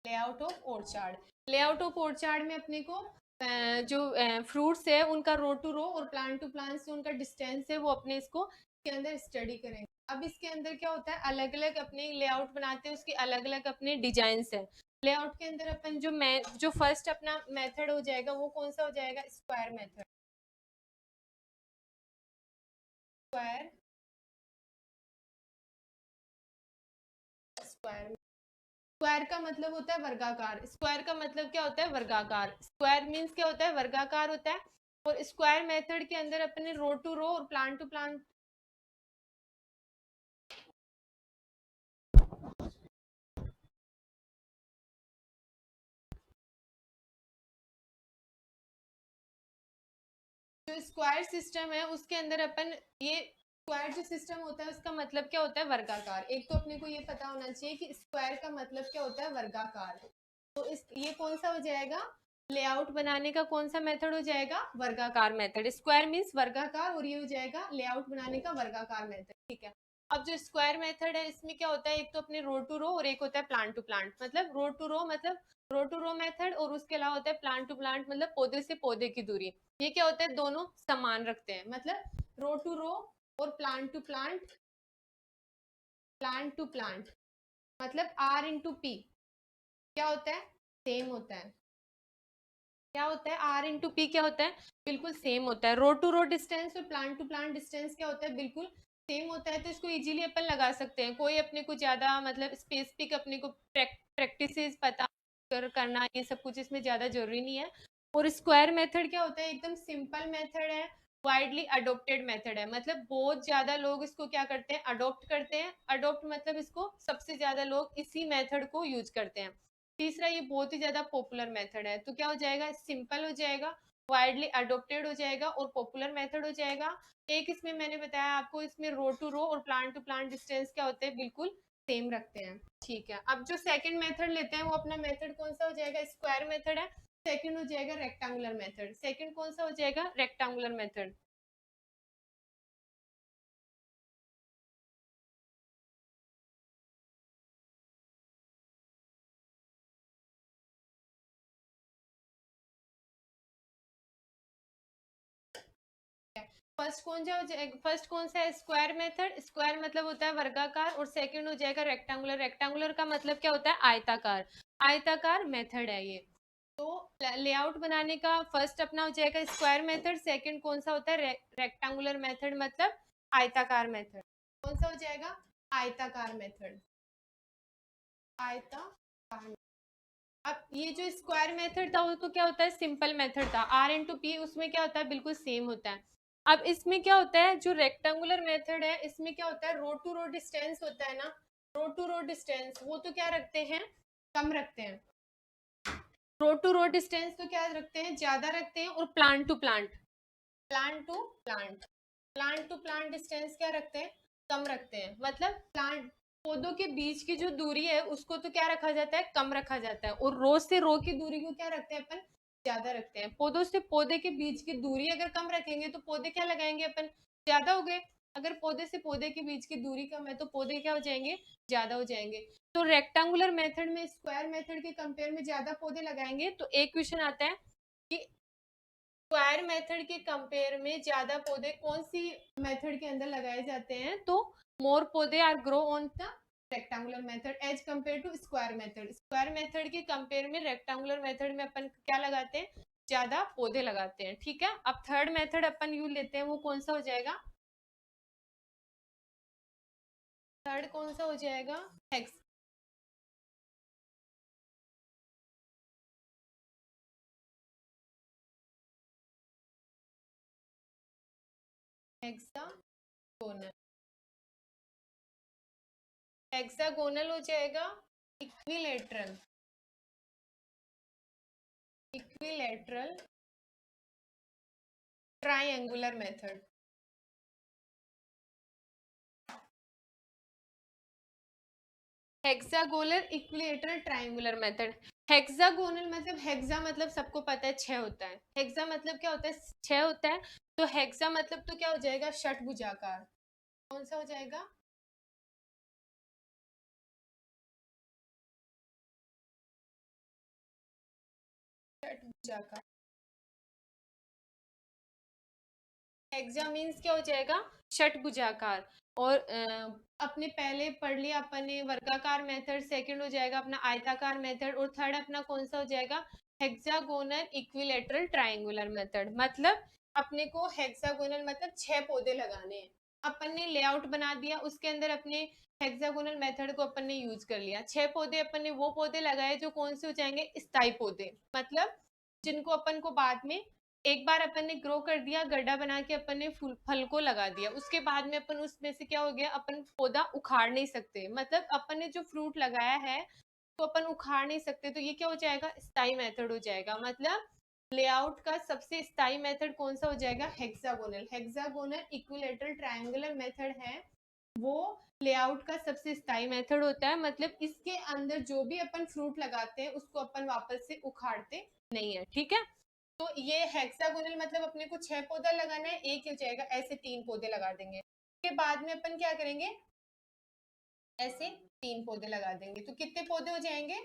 layout of orchard. Layout of orchard में अपने को जो फ्रूट्स है उनका रो टू रो और प्लांट टू प्लांट से उनका डिस्टेंस है, वो अपने इसको के अंदर स्टडी करेंगे। अब इसके अंदर क्या होता है, अलग अलग अपने लेआउट बनाते हैं, उसके अलग अलग अपने डिजाइन है। लेआउट के अंदर अपन जो फर्स्ट अपना मेथड हो जाएगा वो कौन सा हो जाएगा? Square method. Square square square का मतलब होता है वर्गाकार। स्क्वायर का मतलब क्या होता है? वर्गाकार। स्क्वायर मीन्स क्या होता है? वर्गाकार होता है। और स्क्वायर मेथड के अंदर अपने रो टू रो और प्लांट टू प्लांट, जो स्क्वायर सिस्टम है उसके अंदर अपन ये स्क्वायर जो सिस्टम होता है उसका मतलब क्या होता है? वर्गाकार। एक तो अपने को ये पता होना चाहिए कि स्क्वायर का मतलब क्या होता है? वर्गाकार। तो इस ये कौन सा हो जाएगा? लेआउट बनाने का कौन सा मेथड हो जाएगा? वर्गाकार मेथड। स्क्वायर मीन्स वर्गाकार, और ये हो जाएगा लेआउट बनाने का वर्गाकार मेथड। ठीक है। अब जो स्क्वायर मेथड है इसमें क्या होता है, एक तो अपने रो टू रो और एक होता है प्लांट टू प्लांट। मतलब रो टू रो मेथड, और उसके अलावा होता है प्लांट टू प्लांट मतलब पौधे से पौधे की दूरी। ये क्या होता है, दोनों समान रखते हैं। मतलब रो टू रो और plant to plant, plant to plant मतलब आर इंटू पी क्या होता है? सेम होता है। क्या होता है? आर इंटू पी क्या होता है? बिल्कुल सेम होता है। रो टू रो डिस्टेंस और प्लांट टू प्लांट डिस्टेंस क्या होता है? बिल्कुल सेम होता है। तो इसको इजीली अपन लगा सकते हैं। कोई अपने को ज्यादा मतलब स्पेसिफिक अपने को प्रैक्टिसेस पता करना, ये सब कुछ इसमें ज्यादा जरूरी नहीं है। और स्क्वायर मेथड क्या होता है? एकदम सिंपल मेथड है, वाइडली अडोप्टेड मेथड है। मतलब बहुत ज्यादा लोग इसको क्या करते हैं? अडोप्ट करते हैं। अडोप्ट मतलब इसको सबसे ज्यादा लोग इसी मेथड को यूज करते हैं। तीसरा, ये बहुत ही ज्यादा पॉपुलर मेथड है। तो क्या हो जाएगा? सिंपल हो जाएगा, वाइडली अडोप्टेड हो जाएगा और पॉपुलर मेथड हो जाएगा। एक इसमें मैंने बताया आपको, इसमें रो टू रो और प्लांट टू प्लांट डिस्टेंस क्या होते हैं? बिल्कुल सेम रखते हैं। ठीक है। अब जो सेकंड मेथड लेते हैं वो अपना मेथड कौन सा हो जाएगा? स्क्वायर मेथड है। सेकंड हो जाएगा रेक्टेंगुलर मेथड। सेकंड कौन सा हो जाएगा? Rectangular method. फर्स्ट कौन सा है? Square method. स्क्वायर मतलब होता है वर्गाकार, और सेकंड हो जाएगा रेक्टेंगुलर। रेक्टेंगुलर का मतलब क्या होता है? आयताकार। आयताकार मेथड है ये। तो लेआउट बनाने का फर्स्ट अपना हो जाएगा स्क्वायर मेथड, सेकंड कौन सा होता है रेक्टेंगुलर मेथड मतलब आयताकार मेथड। कौन सा हो जाएगा आयताकार मेथड, आयताकार। अब ये जो स्क्वायर मेथड था वो तो क्या होता है सिंपल मेथड था, आर इंटू पी, उसमें क्या होता है बिल्कुल सेम होता है। अब इसमें क्या होता है जो रेक्टेंगुलर मेथड है इसमें क्या होता है रो टू रो डिस्टेंस होता है ना, रो टू रो डिस्टेंस वो तो क्या रखते हैं कम रखते हैं, रो टू रो डिस्टेंस तो क्या रखते हैं ज्यादा रखते हैं, और plant to plant, plant to plant, plant to plant distance क्या रखते हैं कम रखते हैं। मतलब प्लांट पौधों के बीच की जो दूरी है उसको तो क्या रखा जाता है कम रखा जाता है, और रो से रो की दूरी को क्या रखते हैं अपन ज्यादा रखते हैं। पौधों से पौधे के बीच की दूरी अगर कम रखेंगे तो पौधे क्या लगाएंगे अपन ज्यादा हो गए, अगर पौधे से पौधे के बीच की दूरी कम है तो पौधे क्या हो जाएंगे ज्यादा हो जाएंगे। तो रेक्टेंगुलर मेथड में स्क्वायर मेथड के कंपेयर में ज्यादा पौधे लगाएंगे तो एक क्वेश्चन आता है कि स्क्वायर मेथड के कंपेयर में ज्यादा पौधे कौन सी मेथड के अंदर लगाए जाते हैं, तो मोर पौधे are grow on the rectangular method as compare to square method. Square method के कंपेयर में रेक्टेंगुलर मेथड में अपन क्या लगाते हैं ज्यादा पौधे लगाते हैं। ठीक है, अब थर्ड मेथड अपन यू लेते हैं, वो कौन सा हो जाएगा, थर्ड कौन सा हो जाएगा हेक्स, हेक्सागोनल, हेक्सागोनल हो जाएगा equilateral, equilateral triangular method. Hexagonal equilateral triangular method. Hexagonal मतलब हेक्सा मतलब सबको पता है छह होता है, हेक्सा मतलब क्या होता है छह होता है, तो हेक्सा मतलब तो क्या हो जाएगा षटभुजाकार। कौन सा हो जाएगा षटभुजाकार। हेक्सा मीन्स क्या हो जाएगा षटभुजाकार। और अपने पहले पढ़ लिया अपन ने वर्गाकार मेथड, सेकंड हो जाएगा अपना आयताकार मेथड, और थर्ड अपना कौन सा हो जाएगा हेक्सागोनल इक्विलेटरल ट्रायंगुलर मेथड। मतलब अपने को हेक्सागोनल मतलब छह पौधे लगाने हैं, अपन ने लेआउट बना दिया उसके अंदर अपने हेक्सागोनल मेथड को अपन ने यूज कर लिया, छह पौधे अपन ने वो पौधे लगाए जो कौन से हो जाएंगे स्थायी पौधे, मतलब जिनको अपन को बाद में एक बार अपन ने ग्रो कर दिया गड्ढा बना के अपन ने फूल फल को लगा दिया, उसके बाद में अपन उसमें से क्या हो गया अपन पौधा उखाड़ नहीं सकते, मतलब अपन ने जो फ्रूट लगाया है तो अपन उखाड़ नहीं सकते, तो ये क्या हो जाएगा स्थायी मेथड हो जाएगा। मतलब लेआउट का सबसे स्थायी मेथड कौन सा हो जाएगा hexagonal, hexagonal equilateral triangular method है वो लेआउट का सबसे स्थायी मेथड होता है। मतलब इसके अंदर जो भी अपन फ्रूट लगाते हैं उसको अपन वापस से उखाड़ते नहीं है। ठीक है, तो ये हेक्सागोनल मतलब अपने को छह पौधा लगाना है, एक ही हो जाएगा, ऐसे तीन पौधे लगा देंगे, उसके बाद में अपन क्या करेंगे ऐसे तीन पौधे लगा देंगे, तो कितने पौधे हो जाएंगे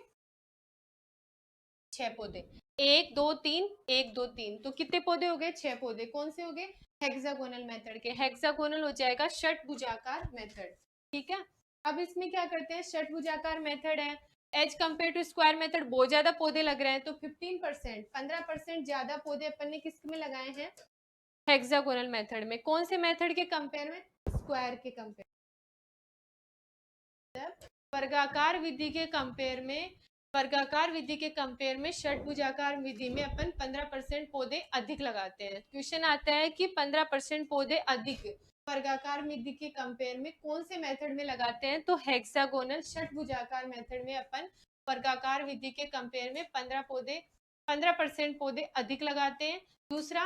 छह पौधे, एक दो तीन एक दो तीन, तो कितने पौधे हो गए छह पौधे, कौन से हो गए हेक्सागोनल मेथड के, हेक्सागोनल हो जाएगा षटभुजाकार मेथड। ठीक है, अब इसमें क्या करते हैं षटभुजाकार मेथड है as compare to square method, बहुत ज्यादा पौधे लग रहे हैं तो 15% 15% ज्यादा पौधे अपन ने किस में लगाए हैं हेक्सागोनल मेथड में, कौन से मेथड के कंपेयर में स्क्वायर के कंपेयर, वर्गाकार विधि के कंपेयर में, वर्गाकार विधि के कंपेयर में षटभुजाकार विधि में अपन 15% पौधे अधिक लगाते हैं। क्वेश्चन आता है कि 15% पौधे अधिक वर्गाकार विधि के कंपेयर में कौन से मेथड में लगाते हैं, तो हेक्सागोनल षटभुजाकार मेथड में अपन वर्गाकार विधि के कंपेयर में 15% पौधे अधिक लगाते हैं। दूसरा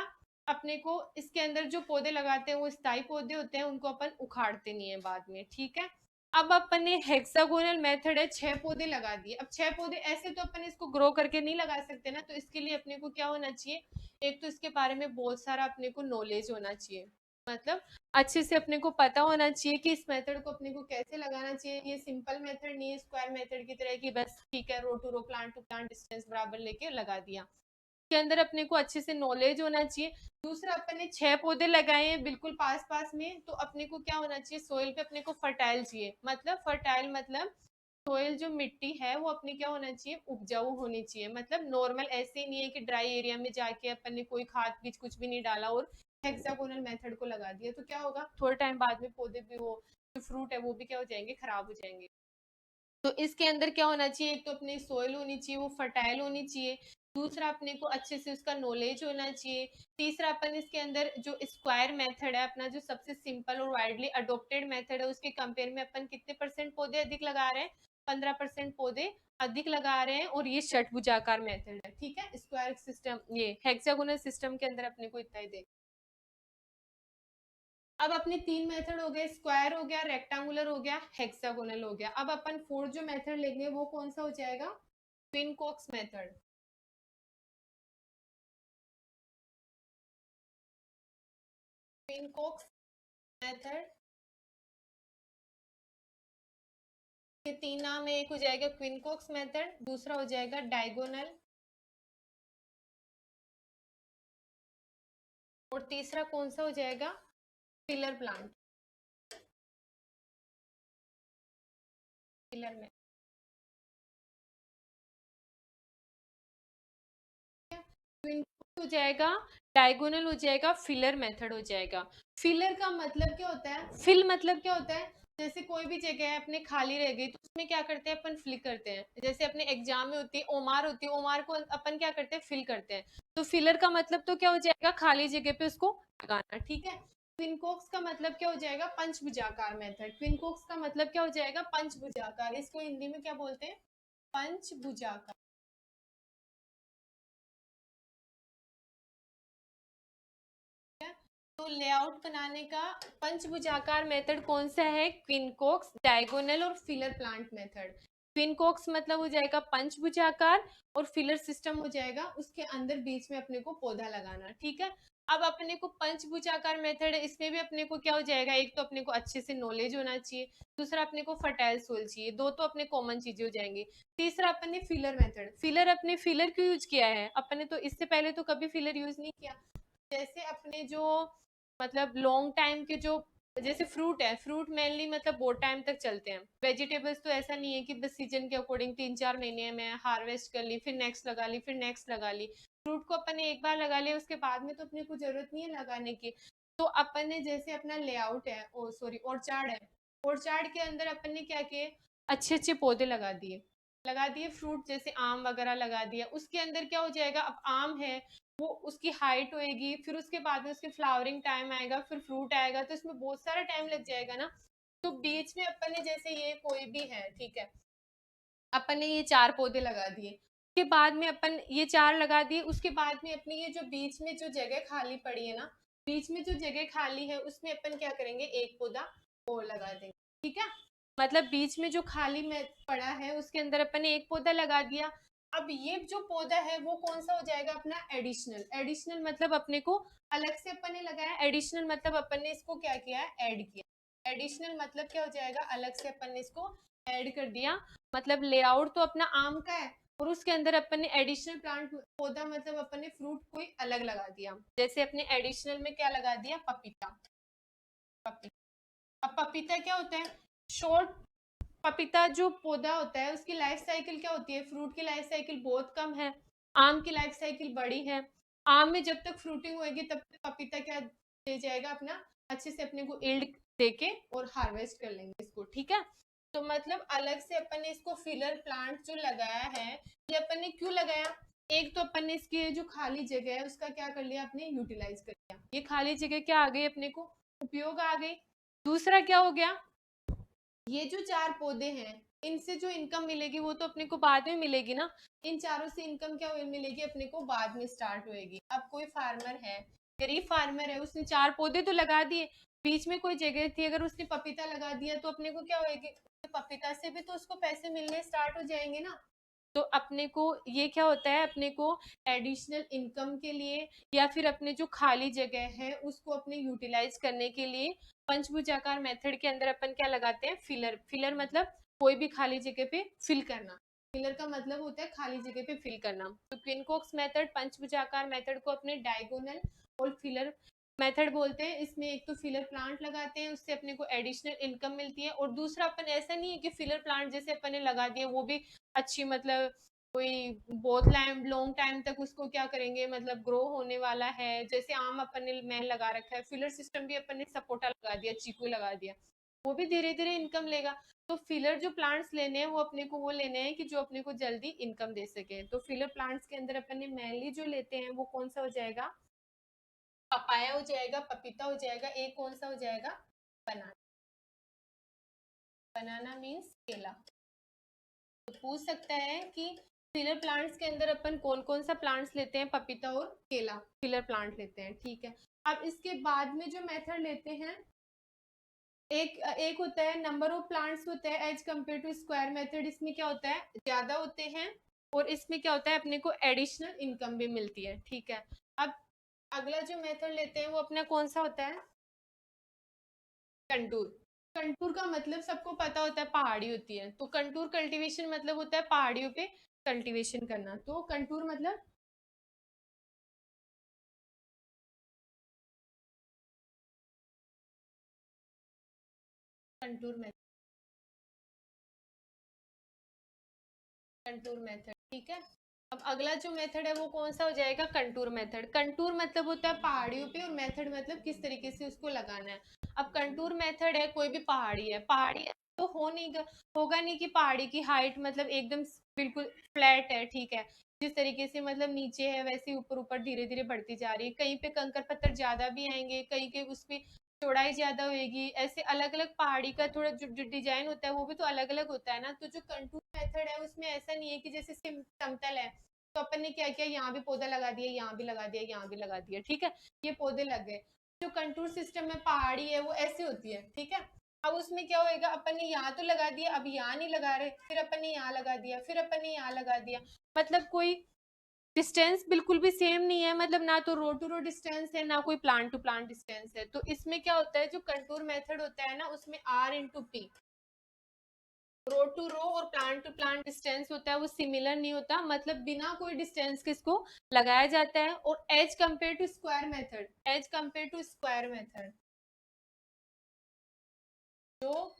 अपने को इसके अंदर जो पौधे लगाते हैं वो स्थायी पौधे होते हैं, उनको अपन उखाड़ते नहीं है बाद में। ठीक है, अब अपन ने हेक्सागोनल मेथड है छह पौधे लगा दिए, अब छह पौधे ऐसे तो अपन इसको ग्रो करके नहीं लगा सकते ना, तो इसके लिए अपने को क्या होना चाहिए, एक तो इसके बारे में बहुत सारा अपने को नॉलेज होना चाहिए, मतलब अच्छे से अपने को पता होना चाहिए कि इस मेथड को अपने को कैसे लगाना चाहिए, ये सिंपल मेथड नहीं है स्क्वायर मेथड की तरह की बस ठीक है रो टू प्लांट डिस्टेंस बराबर लेके लगा दिया, के अंदर अपने को अच्छे से नॉलेज होना चाहिए। दूसरा अपन ने छह पौधे लगाए हैं बिल्कुल पास पास में, तो अपने को क्या होना चाहिए सोइल पे अपने को फर्टाइल चाहिए, मतलब फर्टाइल मतलब सोयल जो मिट्टी है वो अपनी क्या होना चाहिए, उपजाऊ होनी चाहिए। मतलब नॉर्मल ऐसे ही नहीं है कि ड्राई एरिया में जाके अपन ने कोई खाद बीज कुछ भी नहीं डाला और हेक्सागोनल मेथड को लगा दिया, तो क्या होगा, थोड़े टाइम बाद में पौधे भी, वो जो फ्रूट है वो भी क्या हो जाएंगे, खराब हो जाएंगे। तो इसके अंदर क्या होना चाहिए, एक तो अपनी सोइल होनी चाहिए, वो फर्टाइल होनी चाहिए। दूसरा अपने को अच्छे से उसका नॉलेज होना चाहिए। तीसरा अपन इसके अंदर जो स्क्वायर मेथड है अपना, जो सबसे सिंपल और वाइडली अडोप्टेड मेथड है, उसके कंपेयर में अपन कितने परसेंट पौधे अधिक लगा रहे हैं, 15% पौधे अधिक लगा रहे हैं। और ये षटभुजाकार मेथड है, ठीक है। स्क्वायर सिस्टम, ये हेक्सागोनल सिस्टम के अंदर अपने को इतना ही दे। अब अपने तीन मेथड हो गए, स्क्वायर हो गया, रेक्टेंगुलर हो गया, हेक्सागोनल हो गया। अब अपन फोर्थ जो मेथड लेंगे वो कौन सा हो जाएगा, quincunx method. Quincunx method के तीन नाम है, एक हो जाएगा क्विन कॉक्स मेथड, दूसरा हो जाएगा डायगोनल, और तीसरा कौन सा हो जाएगा, फिलर प्लांट, फिलर में। ट्विन हो जाएगा, डायगोनल हो जाएगा, फिलर मेथड हो जाएगा। फिलर का मतलब क्या होता है, फिल मतलब क्या होता है, जैसे कोई भी जगह है अपने खाली रह गई तो उसमें क्या करते हैं अपन, फिल करते हैं। जैसे अपने एग्जाम में होती है ओमार, होती है ओमार को अपन क्या करते हैं, फिल करते हैं। तो फिलर का मतलब तो क्या हो जाएगा, खाली जगह पे उसको लगाना, ठीक है। क्विनकोक्स का मतलब क्या हो जाएगा, पंचभुजाकार मेथड। क्विनकोक्स का मतलब क्या हो जाएगा, पंचभुजाकार। इसको हिंदी में क्या बोलते हैं, पंचभुजाकार। तो लेआउट बनाने का पंचभुजाकार मेथड कौन सा है, क्विनकोक्स, डायगोनल और फिलर प्लांट मेथड। क्विनकोक्स मतलब हो जाएगा पंचभुजाकार, और फिलर सिस्टम हो जाएगा उसके अंदर बीच में अपने को पौधा लगाना, ठीक है। अब अपने को पंचभुजाकार मेथड है, इसमें भी अपने को क्या हो जाएगा, एक तो अपने को अच्छे से नॉलेज होना चाहिए, दूसरा अपने को फर्टाइल सोल चाहिए, दो तो अपने कॉमन चीजें हो जाएंगी। तीसरा अपन ने फिलर मेथड, फिलर अपने फिलर क्यों यूज किया है, अपने तो इससे पहले तो कभी फिलर यूज नहीं किया। जैसे अपने जो मतलब लॉन्ग टाइम के जो, जैसे फ्रूट है, फ्रूट मेनली मतलब बहुत टाइम तक चलते हैं। वेजिटेबल्स तो ऐसा नहीं है कि बस सीजन के अकॉर्डिंग 3-4 महीने में हार्वेस्ट कर ली, फिर नेक्स्ट लगा ली, फिर नेक्स्ट लगा ली। फ्रूट को अपन ने एक बार लगा लिया, उसके बाद में तो अपने को जरूरत नहीं है लगाने की। तो अपन ने जैसे अपना लेआउट है, ओ सॉरी ऑर्चार्ड है, ऑर्चार्ड के अंदर अपन ने क्या किए, अच्छे अच्छे पौधे लगा दिए फ्रूट, जैसे आम वगैरह लगा दिया। उसके अंदर क्या हो जाएगा, अब आम है वो उसकी हाइट होएगी, फिर उसके बाद में उसके फ्लावरिंग टाइम आएगा, फिर फ्रूट आएगा, तो इसमें बहुत सारा टाइम लग जाएगा ना। तो बीच में अपन ने जैसे ये कोई भी है, ठीक है, अपन ने ये 4 पौधे लगा दिए, उसके बाद में अपन ये 4 लगा दिए, उसके बाद में अपनी ये जो बीच में जो जगह खाली पड़ी है ना, बीच में जो जगह खाली है उसमें अपन क्या करेंगे, एक पौधा और लगा देंगे, ठीक है। मतलब बीच में जो खाली में पड़ा है उसके अंदर अपन ने एक पौधा लगा दिया। अब ये जो पौधा है वो कौन सा हो जाएगा अपना, एडिशनल। एडिशनल मतलब अपने को अलग से अपन ने लगाया, एडिशनल मतलब अपन ने इसको क्या किया है, ऐड किया। एडिशनल मतलब क्या हो जाएगा, अलग से अपन ने इसको ऐड कर दिया। मतलब लेआउट तो अपना आम का है, और उसके अंदर अपन ने एडिशनल प्लांट पौधा मतलब अपन ने फ्रूट कोई अलग लगा दिया। जैसे अपने एडिशनल में क्या लगा दिया, पपीता। पपीता, अब पपीता क्या होता है, शॉर्ट, पपीता जो पौधा होता है उसकी लाइफ साइकिल क्या होती है, फ्रूट की लाइफ साइकिल बहुत कम है, आम की लाइफ साइकिल बड़ी है। आम में जब तक फ्रूटिंग होगी तब तक पपीता क्या दे जाएगा अपना, अच्छे से अपने को इल्ड देके और हार्वेस्ट कर लेंगे इसको, ठीक है। तो मतलब अलग से अपन ने इसको फिलर प्लांट जो लगाया है, ये अपन ने क्यों लगाया, एक तो अपन ने इसकी जो खाली जगह है उसका क्या कर लिया, अपने यूटिलाइज कर लिया, ये खाली जगह क्या आ गई अपने को, उपयोग आ गई। दूसरा क्या हो गया, ये जो 4 पौधे हैं इनसे जो इनकम मिलेगी वो तो अपने को बाद में मिलेगी ना। इन चारों से इनकम क्या मिलेगी अपने को, बाद में स्टार्ट होएगी। अब कोई फार्मर है, गरीब फार्मर है, उसने 4 पौधे तो लगा दिए, बीच में कोई जगह थी, अगर उसने पपीता लगा दिया तो अपने को क्या होएगी, पपीता से भी तो उसको पैसे मिलने स्टार्ट हो जाएंगे ना। तो अपने को ये क्या होता है, अपने को एडिशनल इनकम के लिए या फिर अपने जो खाली जगह है उसको अपने यूटिलाइज करने के लिए पंचभुजाकार मेथड के अंदर अपन क्या लगाते हैं, फिलर। फिलर मतलब कोई भी खाली जगह पे फिल करना, फिलर का मतलब होता है खाली जगह पे फिल करना। तो क्विनकोक्स मेथड, पंचभुजाकार मेथड को अपने डायगोनल और फिलर मेथड बोलते हैं। इसमें एक तो फिलर प्लांट लगाते हैं, उससे अपने को एडिशनल इनकम मिलती है, और दूसरा अपन ऐसा नहीं है कि फिलर प्लांट जैसे अपन ने लगा दिया वो भी अच्छी मतलब कोई बहुत लॉन्ग टाइम तक उसको क्या करेंगे मतलब ग्रो होने वाला है। जैसे आम अपन ने मैं लगा रखा है, फिलर सिस्टम भी अपन ने सपोटा लगा दिया, चीकू लगा दिया, वो भी धीरे धीरे इनकम लेगा। तो फिलर जो प्लांट्स लेने हैं वो अपने को वो लेने हैं कि जो अपने को जल्दी इनकम दे सके। तो फिलर प्लांट्स के अंदर अपन ने मेनली जो लेते हैं वो कौन सा हो जाएगा, पपाया हो जाएगा, पपीता हो जाएगा, एक कौन सा हो जाएगा, बनाना। बनाना मीन्स केला। तो पूछ सकता है कि फिलर प्लांट्स के अंदर अपन कौन कौन सा प्लांट्स लेते हैं, पपीता और केला फिलर प्लांट लेते हैं, ठीक है। अब इसके बाद में जो मेथड लेते हैं, एक एक होता है नंबर ऑफ प्लांट्स होता है as compare to square method. इसमें क्या होता है, ज्यादा होते हैं, और इसमें क्या होता है अपने को एडिशनल इनकम भी मिलती है, ठीक है। अब अगला जो मेथड लेते हैं वो अपना कौन सा होता है, कंटूर। कंटूर का मतलब सबको पता होता है पहाड़ी होती है, तो कंटूर कल्टीवेशन मतलब होता है पहाड़ियों पे कल्टीवेशन करना। तो कंटूर मतलब कंटूर मेथड, कंटूर मेथड, ठीक है। अब अगला जो मेथड है वो कौन सा हो जाएगा, कंटूर मेथड। कंटूर मतलब होता है पहाड़ियों पे, और मेथड मतलब किस तरीके से उसको लगाना है। अब कंटूर मेथड है, कोई भी पहाड़ी है, पहाड़ी है तो होगा नहीं कि पहाड़ी की हाइट मतलब एकदम बिल्कुल फ्लैट है, ठीक है। जिस तरीके से मतलब नीचे है वैसे ऊपर ऊपर धीरे धीरे बढ़ती जा रही है, कहीं पे कंकर पत्थर ज्यादा भी आएंगे, कहीं के उसपे चौड़ाई ज्यादा होगी, ऐसे अलग अलग पहाड़ी का थोड़ा जो डिजाइन होता है वो भी तो अलग अलग होता है ना। तो जो कंटूर मेथड है उसमें ऐसा नहीं है कि जैसे समतल है तो अपन ने क्या किया, यहाँ भी पौधा लगा दिया, यहाँ भी लगा दिया, यहाँ भी लगा दिया, ठीक है, ये पौधे लग गए। जो कंटूर सिस्टम में पहाड़ी है वो ऐसे होती है, ठीक है। अब उसमें क्या होएगा, अपन ने यहाँ तो लगा दिया, अब यहाँ नहीं लगा रहे, फिर अपन ने यहाँ लगा दिया, फिर अपन ने यहाँ लगा दिया, मतलब कोई डिस्टेंस बिल्कुल भी सेम नहीं है, मतलब ना तो रो टू रो डिस्टेंस है ना कोई प्लांट टू प्लांट डिस्टेंस है। तो इसमें क्या होता है, जो कंटूर मेथड होता है ना उसमें R/P, रो टू रो और प्लांट टू प्लांट डिस्टेंस होता है वो सिमिलर नहीं होता, मतलब बिना कोई डिस्टेंस के इसको लगाया जाता है। और as compare to square method, as compare to square method, जो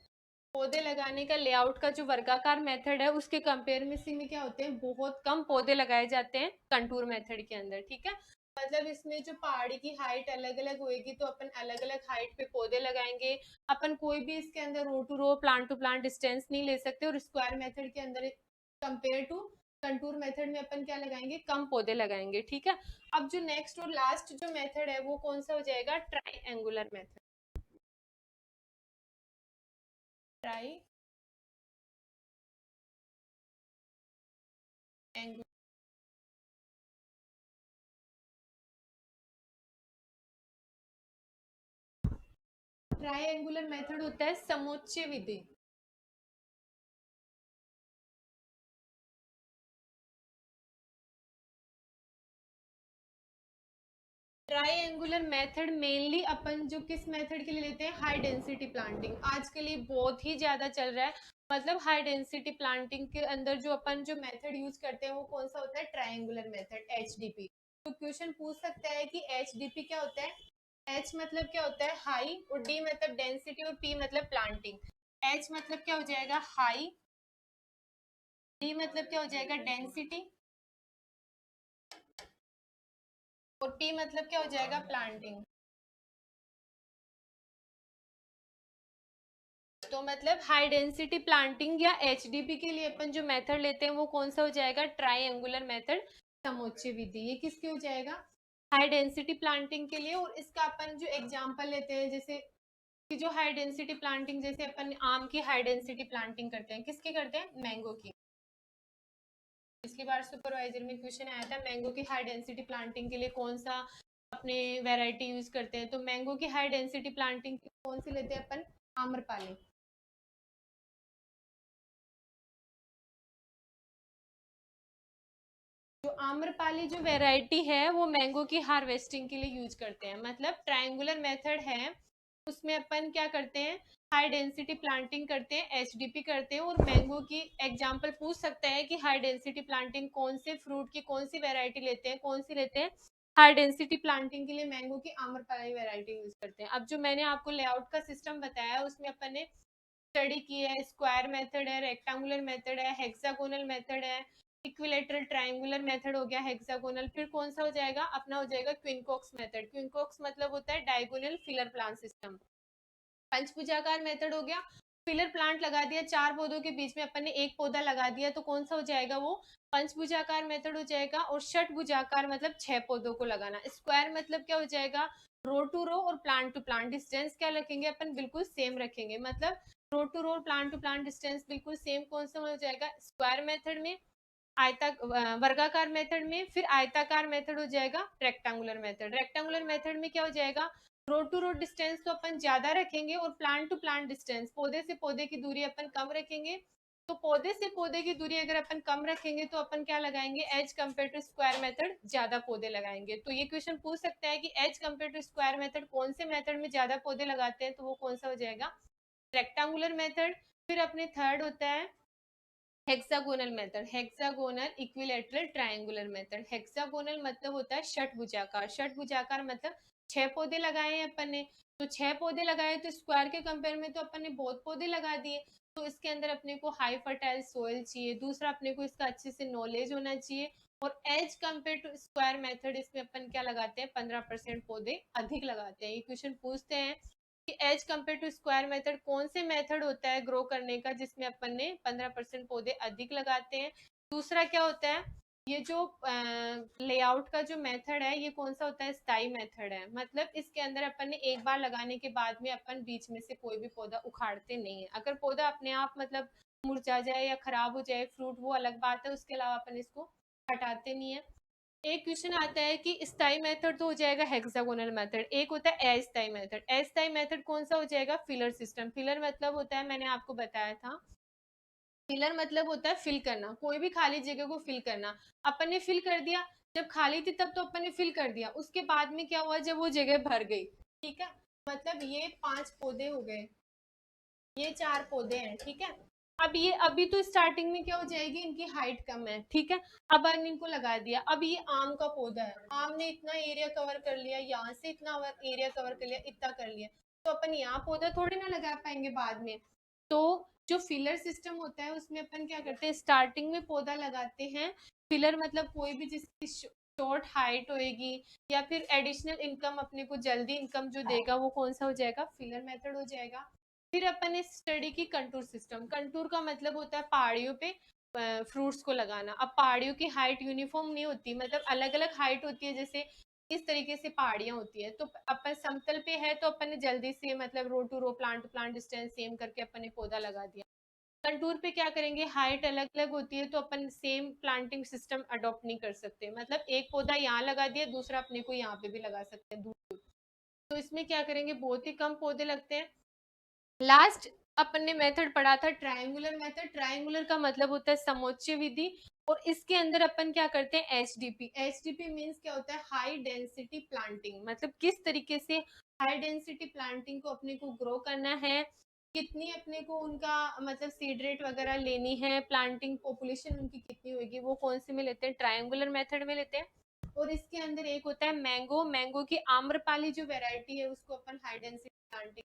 पौधे लगाने का लेआउट का जो वर्गाकार मेथड है उसके कंपेयर में इसी में क्या होते हैं, बहुत कम पौधे लगाए जाते हैं कंटूर मेथड के अंदर, ठीक है। मतलब इसमें जो पहाड़ी की हाइट अलग अलग होएगी तो अपन अलग अलग हाइट पे पौधे लगाएंगे। अपन कोई भी इसके अंदर row to row plant to plant distance नहीं ले सकते, और स्क्वायर मेथड के अंदर कंपेयर टू कंटूर मेथड में अपन क्या लगाएंगे, कम पौधे लगाएंगे, ठीक है। अब जो नेक्स्ट और लास्ट जो मेथड है वो कौन सा हो जाएगा, triangular method. Try triangular method होता है समोच्च विधि। ट्राइंगुलर मेथड मेनली अपन जो किस मेथड के लिए लेते हैं, हाई डेंसिटी प्लांटिंग आज के लिए बहुत ही ज्यादा चल रहा है। मतलब हाई डेंसिटी प्लांटिंग के अंदर जो अपन जो मेथड यूज करते हैं वो कौन सा होता है, ट्राइंगुलर मेथड, HDP। तो क्वेश्चन पूछ सकता है कि HDP क्या होता है। H मतलब क्या होता है, हाई, और D मतलब डेंसिटी, और P मतलब प्लांटिंग। H मतलब क्या हो जाएगा, हाई, D मतलब क्या हो जाएगा, डेंसिटी, और P मतलब क्या हो जाएगा, प्लांटिंग। तो मतलब हाई डेंसिटी प्लांटिंग या HDP के लिए अपन जो मेथड लेते हैं वो कौन सा हो जाएगा, ट्राइंगुलर मेथड, समोच्च विधि। ये किसके हो जाएगा, हाई डेंसिटी प्लांटिंग के लिए। और इसका अपन जो एग्जांपल लेते हैं, जैसे कि जो हाई डेंसिटी प्लांटिंग, जैसे अपन आम की हाई डेंसिटी प्लांटिंग करते हैं, किसकी करते हैं, मैंगो की। पिछली बार सुपरवाइजर में क्वेश्चन आया था मैंगो की हाई डेंसिटी प्लांटिंग के लिए कौन सा अपने वेराइटी यूज करते हैं। तो मैंगो की हाई डेंसिटी प्लांटिंग कौन सी लेते हैं अपन, आम्रपाली। जो आम्रपाली जो वैरायटी है वो मैंगो की हार्वेस्टिंग के लिए यूज करते हैं। मतलब ट्रायंगुलर मेथड है, उसमें अपन क्या करते हैं, हाई डेंसिटी प्लांटिंग करते हैं, HDP करते हैं। और मैंगो की एग्जांपल पूछ सकता है कि हाई डेंसिटी प्लांटिंग कौन से फ्रूट की कौन सी वैरायटी लेते हैं, कौन सी लेते हैं, हाई डेंसिटी प्लांटिंग के लिए मैंगो की आम्रपाली वैरायटी यूज करते हैं। अब जो मैंने आपको लेआउट का सिस्टम बताया उसमें अपन ने स्टडी की है, स्क्वायर मेथड है, रेक्टेंगुलर मेथड है, हेक्सागोनल मेथड है, इक्विलेटरल ट्रायंगुलर मेथड हो गया, हेक्सागोनल। फिर कौन सा हो जाएगा अपना, हो जाएगा क्विनकॉक्स मेथड। क्विनकॉक्स मतलब होता है डायगोनल फिलर प्लांट सिस्टम। पंचभुजाकार मेथड हो गया, फिलर प्लांट लगा दिया, 4 पौधों के बीच में अपन ने एक पौधा लगा दिया, तो कौन सा हो जाएगा वो पंचभुजाकार मेथड हो जाएगा। और षटभुजाकार मतलब 6 पौधों को लगाना। स्क्वायर मतलब क्या हो जाएगा, रो टू रो और प्लांट टू प्लांट डिस्टेंस क्या रखेंगे अपन, बिल्कुल सेम रखेंगे। मतलब row to row plant to plant distance बिल्कुल सेम कौन सा हो जाएगा, स्क्वायर मेथड में। आयता वर्गाकार मेथड में, फिर आयताकार मेथड हो जाएगा रेक्टेंगुलर मेथड। रेक्टेंगुलर मेथड में क्या हो जाएगा, रो टू रो डिस्टेंस तो अपन ज्यादा रखेंगे और प्लांट टू प्लांट डिस्टेंस, पौधे से पौधे की दूरी अपन कम रखेंगे। तो पौधे से पौधे की दूरी अगर अपन कम रखेंगे तो अपन क्या लगाएंगे, as compare to square method ज्यादा पौधे लगाएंगे। तो ये क्वेश्चन पूछ सकता है कि as compare to square method कौन से मेथड में ज्यादा पौधे लगाते हैं, तो वो कौन सा हो जाएगा, रेक्टेंगुलर मेथड। फिर अपने थर्ड होता है hexagonal method, hexagonal equilateral triangular method. Hexagonal मतलब होता है षटभुजाकार, षटभुजाकार मतलब 6 पौधे लगाए हैं अपन ने, तो 6 पौधे लगाए तो स्क्वायर के कंपेयर में तो अपन ने बहुत पौधे लगा दिए। तो इसके अंदर अपने को हाई फर्टाइल सोइल चाहिए, दूसरा अपने को इसका अच्छे से नॉलेज होना चाहिए, और as compare to square method इसमें अपन क्या लगाते हैं, 15% पौधे अधिक लगाते हैं। ये क्वेश्चन पूछते हैं कि as compare to square method कौन से मेथड होता है ग्रो करने का जिसमें अपन ने 15% पौधे अधिक लगाते हैं। दूसरा क्या होता है, ये जो लेआउट का जो मेथड है ये कौन सा होता है, स्थाई मेथड है। मतलब इसके अंदर अपन ने एक बार लगाने के बाद में अपन बीच में से कोई भी पौधा उखाड़ते नहीं है। अगर पौधा अपने आप मतलब मुरझा जाए या खराब हो जाए फ्रूट, वो अलग बात है, उसके अलावा अपन इसको हटाते नहीं है। एक क्वेश्चन आता है कि स्थाई मेथड तो हो जाएगा हेक्सागोनल मेथड, एक होता है अस्थाई मेथड। अस्थाई मेथड कौन सा हो जाएगा, फिलर सिस्टम। फिलर मतलब होता है, मैंने आपको बताया था, फिलर मतलब होता है फिल करना, कोई भी खाली जगह को फिल करना। अपन ने फिल कर दिया, जब खाली थी तब तो अपन ने फिल कर दिया, उसके बाद में क्या हुआ, जब वो जगह भर गई, ठीक है। मतलब ये 5 पौधे हो गए, ये 4 पौधे हैं, ठीक है। अब ये अभी तो स्टार्टिंग में क्या हो जाएगी, इनकी हाइट कम है, ठीक है। अब मैंने इनको लगा दिया, अब ये आम का पौधा है, आम ने इतना एरिया कवर कर लिया, यहाँ से इतना एरिया कवर कर लिया, इतना कर लिया, तो अपन यहाँ पौधा थोड़ी ना लगा पाएंगे बाद में। तो जो फिलर सिस्टम होता है उसमें अपन क्या करते हैं, स्टार्टिंग में पौधा लगाते हैं। फिलर मतलब कोई भी जिसकी शॉर्ट हाइट होएगी या फिर एडिशनल इनकम, अपने को जल्दी इनकम जो देगा, वो कौन सा हो जाएगा, फिलर मेथड हो जाएगा। फिर अपन ने स्टडी की कंटूर सिस्टम। कंटूर का मतलब होता है पहाड़ियों पे फ्रूट्स को लगाना। अब पहाड़ियों की हाइट यूनिफॉर्म नहीं होती, मतलब अलग अलग हाइट होती है, जैसे इस तरीके से पहाड़ियां होती है। तो अपन समतल पे है तो अपन ने जल्दी से मतलब row to row plant to plant distance same करके अपन ने पौधा लगा दिया। कंटूर पे क्या करेंगे, हाइट अलग अलग होती है तो अपन सेम प्लांटिंग सिस्टम अडॉप्ट नहीं कर सकते। मतलब एक पौधा यहाँ लगा दिया, दूसरा अपने को यहाँ पे भी लगा सकते हैं दूर दूर। तो इसमें क्या करेंगे, बहुत ही कम पौधे लगते हैं। लास्ट अपन ने मेथड पढ़ा था ट्रायंगुलर मेथड। ट्रायंगुलर का मतलब होता है समोच्च विधि, और इसके अंदर अपन क्या करते हैं, एचडीपी। एचडीपी मींस क्या होता है, हाई डेंसिटी प्लांटिंग। मतलब किस तरीके से हाई डेंसिटी प्लांटिंग को अपने को ग्रो करना है, कितनी अपने को उनका मतलब सीड रेट वगैरह लेनी है, प्लांटिंग पॉपुलेशन उनकी कितनी होगी, वो कौन से में लेते हैं, ट्रायंगुलर मेथड में लेते हैं। और इसके अंदर एक होता है मैंगो। मैंगो की आम्रपाली जो वेराइटी है उसको अपन हाई डेंसिटी प्लांटिंग